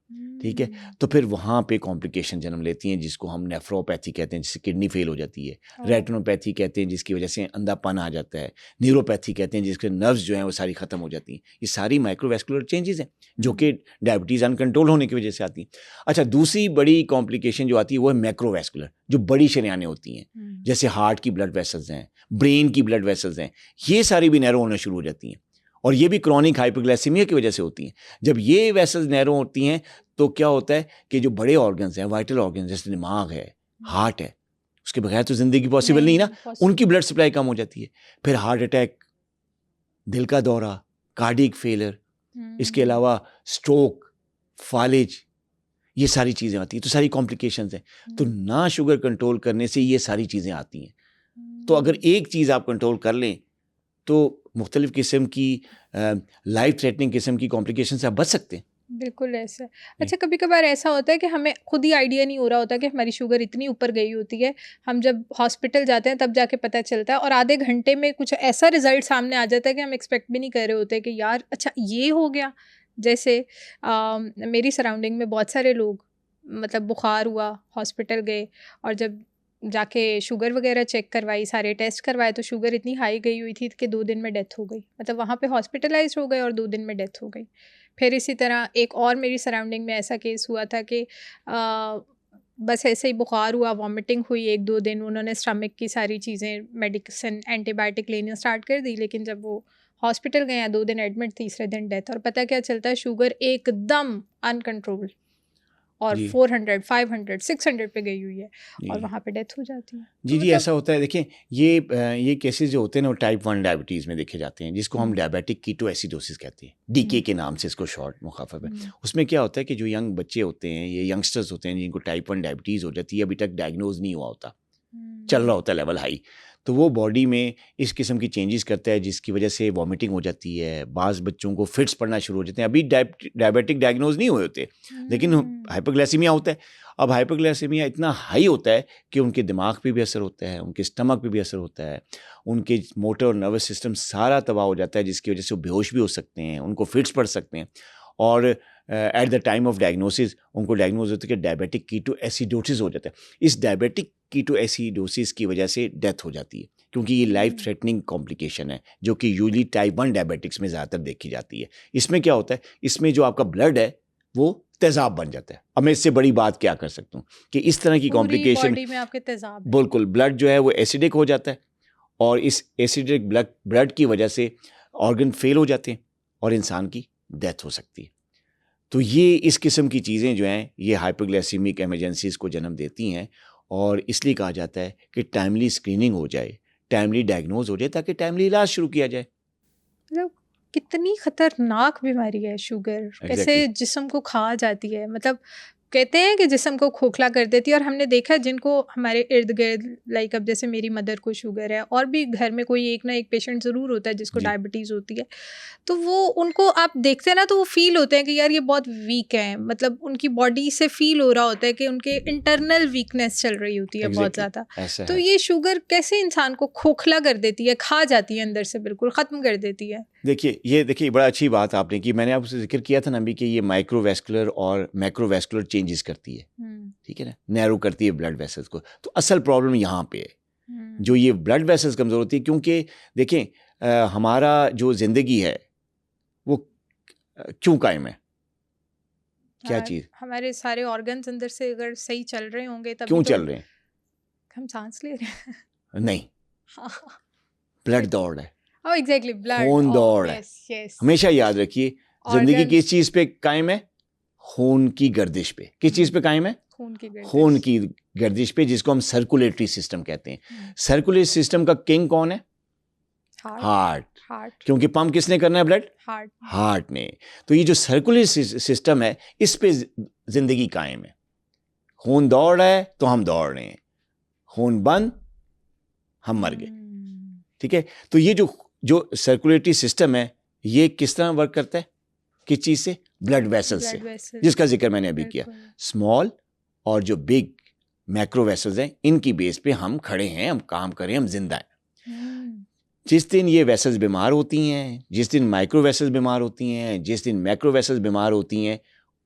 ठीक है, तो फिर वहाँ पे कॉम्प्लिकेशन जन्म लेती हैं जिसको हम नेफ्रोपैथी कहते हैं, जिससे किडनी फेल हो जाती है, रेटिनोपैथी कहते हैं जिसकी वजह से अंधापन आ जाता है, न्यूरोपैथी कहते हैं जिसके नर्व्स जो हैं वो सारी ख़त्म हो जाती हैं। ये सारी माइक्रोवैस्कुलर चेंजेस हैं जो कि डायबिटीज़ अनकंट्रोल होने की वजह से आती हैं। अच्छा, दूसरी बड़ी कॉम्प्लिकेशन जो आती है वो है मैक्रोवैस्कुलर, जो बड़ी शरियानें होती हैं, जैसे हार्ट की ब्लड वेसल्स हैं, ब्रेन की ब्लड वेसल्स हैं, ये सारी भी नैरो होना शुरू हो जाती हैं, और ये भी क्रॉनिक हाइपरग्लाइसीमिया की वजह से होती हैं। जब ये वेसल्स नैरो होती हैं तो क्या होता है कि जो बड़े ऑर्गन्स हैं, वाइटल ऑर्गन्स, जैसे दिमाग है, हार्ट है, उसके बगैर तो ज़िंदगी पॉसिबल नहीं ना, उनकी ब्लड सप्लाई कम हो जाती है, फिर हार्ट अटैक, दिल का दौरा, कार्डियक फेलियर, इसके अलावा स्ट्रोक, फालिज, ये सारी चीज़ें आती हैं, तो सारी कॉम्प्लिकेशंस हैं। तो ना शुगर कंट्रोल करने से ये सारी चीज़ें आती हैं। तो अगर एक चीज़ आप कंट्रोल कर लें तो मुख्तलिफ़ किस्म की लाइफ थ्रेटनिंग किस्म की कॉम्प्लिकेशन से आप बच सकते हैं। बिल्कुल ऐसा। अच्छा, कभी कभार ऐसा होता है कि हमें खुद ही आइडिया नहीं हो रहा होता कि हमारी शुगर इतनी ऊपर गई होती है, हम जब हॉस्पिटल जाते हैं तब जाके पता चलता है, और आधे घंटे में कुछ ऐसा रिजल्ट सामने आ जाता है कि हम एक्सपेक्ट भी नहीं कर रहे होते कि यार अच्छा ये हो गया। जैसे मेरी सराउंडिंग में बहुत सारे लोग, मतलब बुखार हुआ, हॉस्पिटल गए, और जब जाके शुगर वगैरह चेक करवाई, सारे टेस्ट करवाए, तो शुगर इतनी हाई गई हुई थी कि 2 दिन में डेथ हो गई। मतलब वहाँ पे हॉस्पिटलाइज्ड हो गए और 2 दिन में डेथ हो गई। फिर इसी तरह एक और मेरी सराउंडिंग में ऐसा केस हुआ था कि बस ऐसे ही बुखार हुआ, वॉमिटिंग हुई 1-2 दिन, उन्होंने स्टमक की सारी चीज़ें, मेडिसिन, एंटीबायोटिक लेनी स्टार्ट कर दी, लेकिन जब वो हॉस्पिटल गए, 2 दिन एडमिट, तीसरे दिन डेथ। और पता क्या चलता है, शुगर एकदम अनकंट्रोल, और 400, 500, 600 पे गई हुई है, और वहाँ पे डेथ हो जाती है। जी जी, ऐसा होता है। देखिए ये केसेस जो होते हैं ना वो टाइप 1 डायबिटीज़ में देखे जाते हैं, जिसको हम डायबिटिक कीटोएसिडोसिस कहते हैं, डीके के नाम से इसको शॉर्ट मुखाफफ है। उसमें क्या होता है कि जो यंग बच्चे होते हैं, ये यंगस्टर्स होते हैं जिनको टाइप 1 डायबिटीज़ हो जाती है, अभी तक डायग्नोज नहीं हुआ होता, चल रहा होता है लेवल हाई, तो वो बॉडी में इस किस्म की चेंजेस करता है जिसकी वजह से वॉमिटिंग हो जाती है, बाज़ बच्चों को फिट्स पड़ना शुरू हो जाते हैं। अभी डायबिटिक डायग्नोज नहीं हुए होते, लेकिन हाइपरग्लाइसीमिया होता है। अब हाइपरग्लाइसीमिया इतना हाई होता है कि उनके दिमाग पे भी असर होता है, उनके स्टमक पे भी असर होता है, उनके मोटर और नर्वस सिस्टम सारा तबाह हो जाता है, जिसकी वजह से वो बेहोश भी हो सकते हैं, उनको फिट्स पड़ सकते हैं, और at the time of diagnosis उनको डायग्नोज होता है कि डायबिटिक कीटोएसिडोसिस हो जाता है। इस डायबिटिक कीटोएसिडोसिस की वजह से डेथ हो जाती है। क्योंकि ये लाइफ थ्रेटनिंग कॉम्प्लिकेशन है जो कि यूजली टाइप 1 डायबिटिक्स में ज़्यादातर देखी जाती है। इसमें क्या होता है, इसमें जो आपका ब्लड है वो तेज़ाब बन जाता है। अब मैं इससे बड़ी बात क्या कर सकता हूँ कि इस तरह की कॉम्प्लिकेशन, बॉडी में आपके तेज़ाब है। बिल्कुल, ब्लड जो है वो एसिडिक हो जाता है और इस एसिडिक ब्लड की वजह से ऑर्गन फेल हो जाते हैं और इंसान की डेथ हो सकती है। तो ये इस किस्म की चीज़ें जो हैं ये हाइपोग्लाइसीमिक इमरजेंसीज़ को जन्म देती हैं और इसलिए कहा जाता है कि टाइमली स्क्रीनिंग हो जाए, टाइमली डायग्नोज हो जाए ताकि टाइमली इलाज शुरू किया जाए। मतलब कितनी खतरनाक बीमारी है शुगर, कैसे जिस्म को खा जाती है। मतलब कहते हैं कि जिस्म को खोखला कर देती है और हमने देखा है जिनको हमारे इर्द गिर्द, लाइक अब जैसे मेरी मदर को शुगर है और भी घर में कोई एक ना एक पेशेंट ज़रूर होता है जिसको डायबिटीज़ होती है, तो वो उनको आप देखते हैं ना तो वो फील होते हैं कि यार ये बहुत वीक हैं। मतलब उनकी बॉडी से फील हो रहा होता है कि उनके इंटरनल वीकनेस चल रही होती है बहुत ज़्यादा। तो ये शुगर कैसे इंसान को खोखला कर देती है, खा जाती है अंदर से, बिल्कुल ख़त्म कर देती है। देखिए बड़ा अच्छी बात आपने की। मैंने आपसे जिक्र किया था ना अभी कि ये माइक्रोवेस्कुलर और मैक्रोवेस्कुलर चेंजेस करती है, ठीक है ना, नैरो करती है ब्लड वेसल्स को। तो असल प्रॉब्लम यहाँ पे है, जो ये ब्लड वेसल्स कमज़ोर होती है। क्योंकि देखें हमारा जो ज़िंदगी है वो क्यों कायम है, क्या चीज़, हमारे सारे ऑर्गन्स अंदर से अगर सही चल रहे होंगे तभी क्यों तो चल रहे हैं, हम सांस ले रहे हैं। नहीं, ब्लड दौड़ है, एग्जैक्टली, ब्लड खून दौड़ है। हमेशा याद रखिए जिंदगी किस चीज पे कायम है, खून की गर्दिश पे। किस चीज पे कायम है, खून की गर्दिश पे, जिसको हम सर्कुलेटरी सिस्टम कहते हैं। सर्कुलेटरी सिस्टम का किंग कौन है, हार्ट। क्योंकि पंप किसने करना है ब्लड, हार्ट ने। तो ये जो सर्कुलेटरी सिस्टम है इस पे जिंदगी कायम है। खून दौड़ रहा है तो हम दौड़ रहे हैं, खून बंद हम मर गए, ठीक है। तो ये जो सर्कुलेटरी सिस्टम है ये किस तरह वर्क करता है, किस चीज से, ब्लड वेसल्स से, जिसका जिक्र मैंने अभी किया। स्मॉल और जो बिग मैक्रो वेसल्स हैं इनकी बेस पे हम खड़े हैं, हम काम करें, हम जिंदा हैं। जिस दिन ये वेसल्स बीमार होती हैं, जिस दिन माइक्रो वेसल्स बीमार होती हैं, जिस दिन मैक्रो वेसल्स बीमार होती हैं,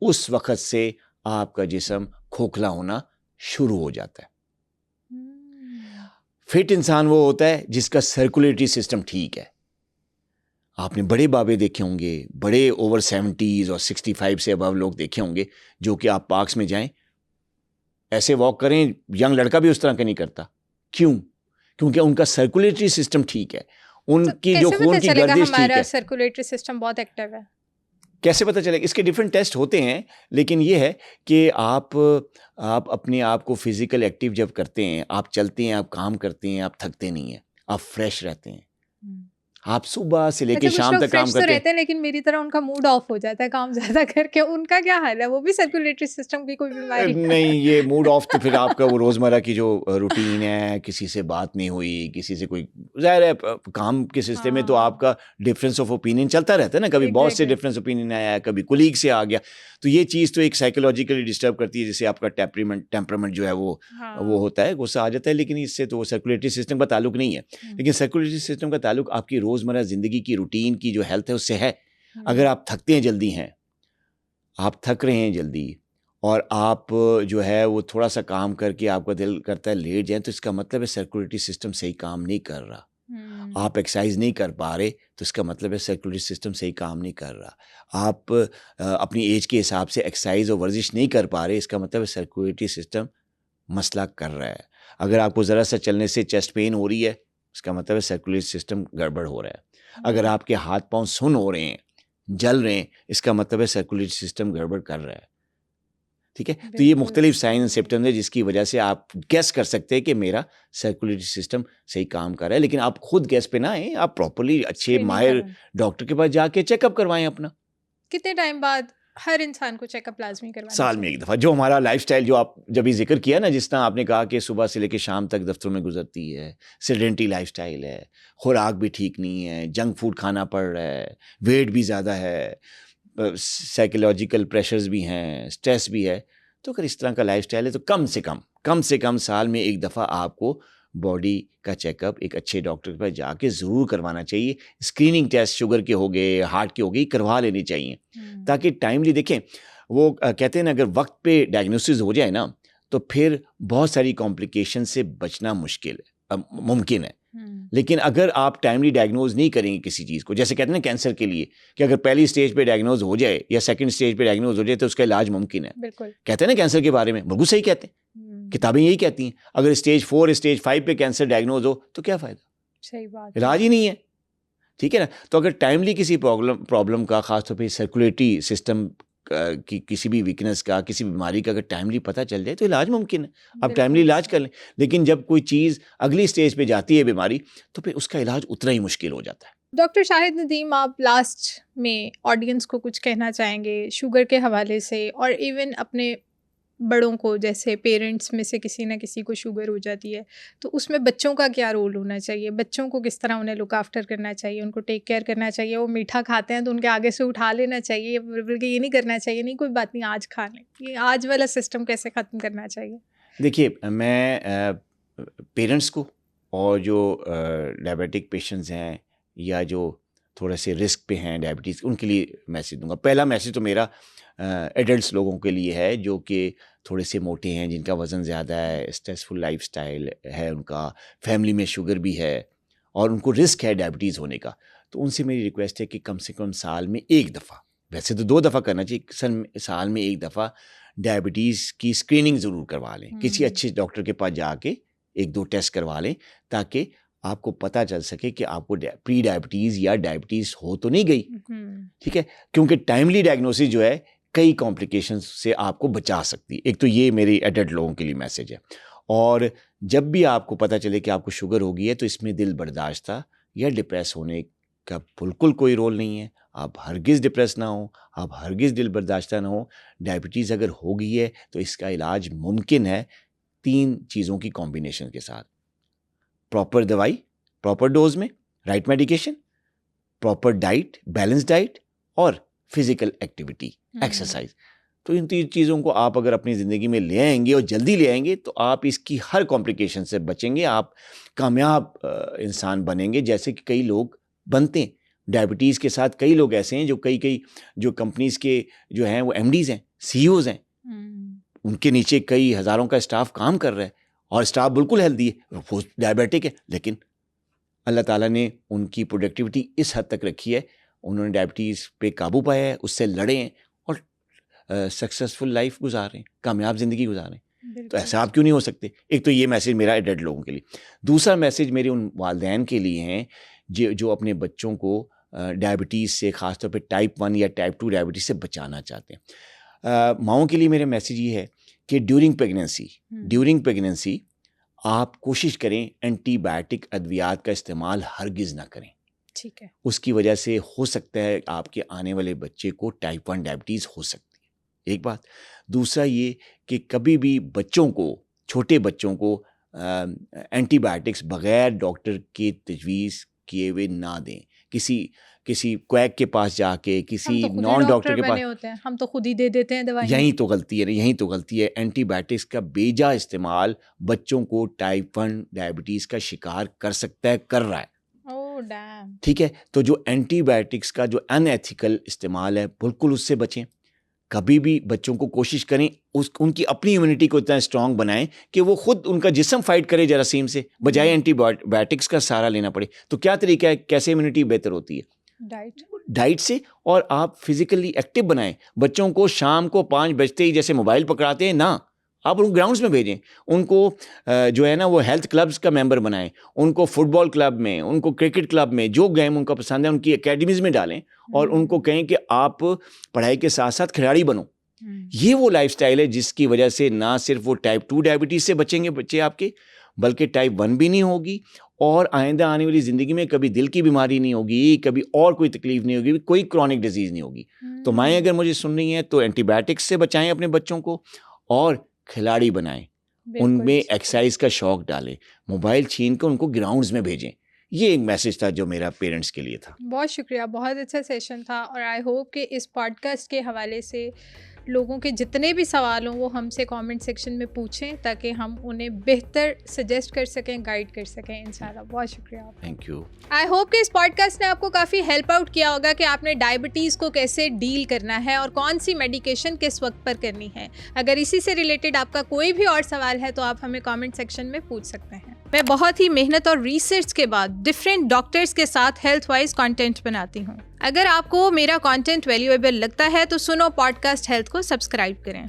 उस वक्त से आपका जिस्म खोखला होना शुरू हो जाता है। फिट इंसान वो होता है जिसका सर्कुलेटरी सिस्टम ठीक है। आपने बड़े बाबे देखे होंगे, बड़े ओवर 70s और 65 से अबव लोग देखे होंगे, जो कि आप पार्क्स में जाएं, ऐसे वॉक करें, यंग लड़का भी उस तरह का नहीं करता। क्यों? क्योंकि उनका सर्कुलेटरी सिस्टम ठीक है, उनकी जो खून की गर्दिश ठीक है। सर्कुलेटरी सिस्टम बहुत एक्टिव है। कैसे पता चलेगा? इसके डिफरेंट टेस्ट होते हैं, लेकिन ये है कि आप अपने आप को फिजिकल एक्टिव जब करते हैं, आप चलते हैं, आप काम करते हैं, आप थकते नहीं हैं, आप फ्रेश रहते हैं। आप सुबह से लेके शाम तक काम करते हैं, लेकिन मेरी तरह उनका मूड ऑफ हो जाता है काम ज्यादा करके। उनका क्या हाल है? वो भी सर्कुलेटरी सिस्टम की कोई बीमारी? नहीं, ये मूड ऑफ तो फिर आपका वो रोजमर्रा की जो रूटीन है, किसी से बात नहीं हुई, किसी से कोई, जाहिर है काम के सिलसिले में तो आपका डिफरेंस ऑफ ओपिनियन चलता रहता है ना। कभी बॉस से डिफरेंस ओपिनियन आया, कभी कुलीग से आ गया, तो ये चीज़ तो एक साइकोलॉजिकली डिस्टर्ब करती है, जिससे आपका टेम्परामेंट जो है वो होता है, गुस्सा आ जाता है। लेकिन इससे तो सर्कुलेटरी सिस्टम का ताल्लुक नहीं है। लेकिन सर्कुलेटरी सिस्टम का ताल्लुक आपकी रोज़मर्रा ज़िंदगी की रूटीन की जो हेल्थ है उससे है। अगर आप थकते हैं जल्दी हैं, आप थक रहे हैं जल्दी, और आप जो है वो थोड़ा सा काम करके आपका दिल करता है लेट जाए, तो इसका मतलब है सर्कुलेटरी सिस्टम सही काम नहीं कर रहा। आप एक्सरसाइज नहीं कर पा रहे तो इसका मतलब है सर्कुलेटरी सिस्टम सही काम नहीं कर रहा। आप अपनी एज के हिसाब से एक्सरसाइज और वर्जिश नहीं कर पा रहे, इसका मतलब है सर्कुलेटरी सिस्टम मसला कर रहा है। अगर आपको ज़रा सा चलने से चेस्ट पेन हो रही है, इसका मतलब है सर्कुलेटरी सिस्टम गड़बड़ हो रहा है। अगर आपके हाथ पांव सुन्न हो रहे हैं, जल रहे हैं, इसका मतलब है सर्कुलेटरी सिस्टम गड़बड़ कर रहा है, ठीक है। तो ये मुख्तलिफ साइन एंड सिम्टम्स है जिसकी वजह से आप गैस कर सकते हैं कि मेरा सर्कुलेटरी सिस्टम सही काम कर रहा है। लेकिन आप खुद गैस पे ना आए, आप प्रॉपर्ली अच्छे माहिर डॉक्टर के पास जाके चेकअप करवाएं अपना। कितने टाइम बाद हर इंसान को चेकअप लाजमी करवाना चाहिए? साल में एक दफ़ा। जो हमारा लाइफस्टाइल जो आप जब जिक्र किया ना, जिस तरह आपने कहा कि सुबह से लेकर शाम तक दफ्तरों में गुजरती है, सेडेंटरी लाइफस्टाइल है, खुराक भी ठीक नहीं है, जंक फूड खाना पड़ रहा है, वेट भी ज़्यादा है, साइकोलॉजिकल प्रेशर्स भी हैं, स्ट्रेस भी है, तो अगर इस तरह का लाइफस्टाइल है तो कम से कम साल में एक दफ़ा आपको बॉडी का चेकअप एक अच्छे डॉक्टर के पास जाके ज़रूर करवाना चाहिए। स्क्रीनिंग टेस्ट शुगर के हो गए, हार्ट के हो गए, करवा लेने चाहिए, ताकि टाइमली देखें। वो कहते हैं ना, अगर वक्त पे डायग्नोसिस हो जाए ना, तो फिर बहुत सारी कॉम्प्लिकेशन से बचना मुमकिन है। लेकिन अगर आप टाइमली डायग्नोज नहीं करेंगे किसी चीज़ को, जैसे कहते हैं ना कैंसर के लिए कि अगर पहली स्टेज पे डायग्नोज हो जाए या सेकंड स्टेज पे डायग्नोज हो जाए तो उसका इलाज मुमकिन है। बिल्कुल कहते हैं ना कैंसर के बारे में, बिल्कुल सही कहते हैं, किताबें यही कहती हैं। अगर स्टेज 4 स्टेज 5 पे कैंसर डायग्नोज हो तो क्या फ़ायदा, सही बात, इलाज ही नहीं है। ठीक है ना। तो अगर टाइमली किसी प्रॉब्लम का, खासतौर पे सर्कुलेटरी सिस्टम की किसी भी वीकनेस का, किसी बीमारी का अगर टाइमली पता चल जाए तो इलाज मुमकिन है। आप टाइमली इलाज कर लें। लेकिन जब कोई चीज़ अगली स्टेज पे जाती है बीमारी, तो फिर उसका इलाज उतना ही मुश्किल हो जाता है। डॉक्टर शाहिद नदीम, आप लास्ट में ऑडियंस को कुछ कहना चाहेंगे शुगर के हवाले से, और इवन अपने बड़ों को, जैसे पेरेंट्स में से किसी ना किसी को शुगर हो जाती है, तो उसमें बच्चों का क्या रोल होना चाहिए? बच्चों को किस तरह उन्हें लुक आफ्टर करना चाहिए, उनको टेक केयर करना चाहिए? वो मीठा खाते हैं तो उनके आगे से उठा लेना चाहिए, बल्कि ये नहीं करना चाहिए नहीं कोई बात नहीं आज खा लें, ये आज वाला सिस्टम कैसे ख़त्म करना चाहिए? देखिए, मैं पेरेंट्स को और जो डायबिटिक पेशेंट्स हैं या जो थोड़े से रिस्क पे हैं डायबिटीज़, उनके लिए मैसेज दूंगा। पहला मैसेज तो मेरा एडल्ट्स लोगों के लिए है जो कि थोड़े से मोटे हैं, जिनका वज़न ज़्यादा है, स्ट्रेसफुल लाइफस्टाइल है उनका, फैमिली में शुगर भी है और उनको रिस्क है डायबिटीज़ होने का। तो उनसे मेरी रिक्वेस्ट है कि कम से कम साल में एक दफ़ा, वैसे तो 2 दफ़ा करना चाहिए, साल में एक दफ़ा डायबिटीज़ की स्क्रीनिंग ज़रूर करवा लें। किसी अच्छे डॉक्टर के पास जाके 1-2 टेस्ट करवा लें, ताकि आपको पता चल सके कि आपको प्री डायबिटीज़ या डायबिटीज़ हो तो नहीं गई। ठीक है, क्योंकि टाइमली डायग्नोसिस जो है कई कॉम्प्लिकेशंस से आपको बचा सकती है। एक तो ये मेरी एडल्ट लोगों के लिए मैसेज है। और जब भी आपको पता चले कि आपको शुगर हो गई है, तो इसमें दिल बर्दाश्ता या डिप्रेस होने का बिल्कुल कोई रोल नहीं है। आप हरगिज़ डिप्रेस ना हो, आप हरगिज़ दिल बर्दाश्ता ना हो। डायबिटीज़ अगर हो गई है तो इसका इलाज मुमकिन है 3 चीज़ों की कॉम्बिनेशन के साथ। प्रॉपर दवाई, प्रॉपर डोज में, right medication, proper diet, balance diet और फिजिकल एक्टिविटी, एक्सरसाइज। तो इन 3 चीज़ों को आप अगर अपनी ज़िंदगी में ले आएंगे और जल्दी ले आएंगे तो आप इसकी हर कॉम्प्लिकेशन से बचेंगे। आप कामयाब इंसान बनेंगे, जैसे कि कई लोग बनते हैं। डायबिटीज़ के साथ कई लोग ऐसे हैं जो कई जो कंपनीज़ के जो हैं वो MDs हैं, CEOs हैं, उनके नीचे कई हज़ारों का स्टाफ काम कर रहा है और स्टाफ बिल्कुल हेल्दी है, वो डायबिटिक है, लेकिन अल्लाह ताला ने उनकी प्रोडक्टिविटी इस हद तक रखी है, उन्होंने डायबिटीज़ पे काबू पाया है, उससे लड़े हैं और सक्सेसफुल लाइफ गुजारें, कामयाब ज़िंदगी गुजारें। तो ऐसा आप क्यों नहीं हो सकते? एक तो ये मैसेज मेरा एडल्ट लोगों के लिए। दूसरा मैसेज मेरे उन वालिदैन के लिए हैं जो अपने बच्चों को डायबिटीज़ से, ख़ासतौर पे टाइप 1 या टाइप 2 डायबिटीज़ से बचाना चाहते हैं। माओं के लिए मेरा मैसेज ये है कि ड्यूरिंग प्रेगनेंसी आप कोशिश करें एंटीबायोटिक अद्वियात का इस्तेमाल हरगिज़ ना करें। ठीक है, उसकी वजह से हो सकता है आपके आने वाले बच्चे को टाइप 1 डायबिटीज़ हो सकती है, एक बात। दूसरा ये कि कभी भी बच्चों को, छोटे बच्चों को एंटीबायोटिक्स बग़ैर डॉक्टर के तजवीज़ किए हुए ना दें। किसी क्वैक के पास जाके, किसी नॉन डॉक्टर के पास होते हैं, हम तो खुद ही दे देते हैं दवाई। यही तो गलती है। एंटीबायोटिक्स का बेजा इस्तेमाल बच्चों को टाइप 1 डायबिटीज़ का शिकार कर सकता है, कर रहा है। ठीक है, तो जो एंटीबायोटिक्स का जो अनएथिकल इस्तेमाल है, बिल्कुल उससे बचें। कभी भी बच्चों को कोशिश करें उनकी अपनी इम्यूनिटी को इतना स्ट्रांग बनाएं कि वो खुद उनका जिस्म फाइट करे जरासीम से, बजाय एंटीबायोटिक्स का सहारा लेना पड़े। तो क्या तरीका है, कैसे इम्यूनिटी बेहतर होती है? डाइट से। और आप फिजिकली एक्टिव बनाएं बच्चों को। शाम को 5 बजते ही जैसे मोबाइल पकड़ाते हैं ना, आप उनको ग्राउंड्स में भेजें। उनको जो है ना वो हेल्थ क्लब्स का मेंबर बनाएं, उनको फुटबॉल क्लब में, उनको क्रिकेट क्लब में, जो गेम उनको पसंद है उनकी एकेडमीज़ में डालें और उनको कहें कि आप पढ़ाई के साथ साथ खिलाड़ी बनो। ये वो लाइफस्टाइल है जिसकी वजह से ना सिर्फ वो टाइप 2 डायबिटीज़ से बचेंगे बच्चे आपके, बल्कि टाइप 1 भी नहीं होगी और आइंदा आने वाली ज़िंदगी में कभी दिल की बीमारी नहीं होगी, कभी और कोई तकलीफ नहीं होगी, कोई क्रॉनिक डिजीज़ नहीं होगी। तो माएँ अगर मुझे सुन रही हैं तो एंटीबायोटिक्स से बचाएं अपने बच्चों को और खिलाड़ी बनाएं, उनमें एक्सरसाइज का शौक डालें, मोबाइल छीन कर उनको ग्राउंड्स में भेजें। ये एक मैसेज था जो मेरा पेरेंट्स के लिए था। बहुत शुक्रिया, बहुत अच्छा सेशन था और आई होप कि इस पॉडकास्ट के हवाले से लोगों के जितने भी सवाल हों वो हमसे कमेंट सेक्शन में पूछें ताकि हम उन्हें बेहतर सजेस्ट कर सकें, गाइड कर सकें इंशाल्लाह। बहुत शुक्रिया, थैंक यू। आई होप कि इस पॉडकास्ट ने आपको काफ़ी हेल्प आउट किया होगा कि आपने डायबिटीज़ को कैसे डील करना है और कौन सी मेडिकेशन किस वक्त पर करनी है। अगर इसी से रिलेटेड आपका कोई भी और सवाल है तो आप हमें कमेंट सेक्शन में पूछ सकते हैं। मैं बहुत ही मेहनत और रिसर्च के बाद डिफरेंट डॉक्टर्स के साथ हेल्थ वाइज कंटेंट बनाती हूँ। अगर आपको मेरा कंटेंट वैल्यूएबल लगता है तो सुनो पॉडकास्ट हेल्थ को सब्सक्राइब करें।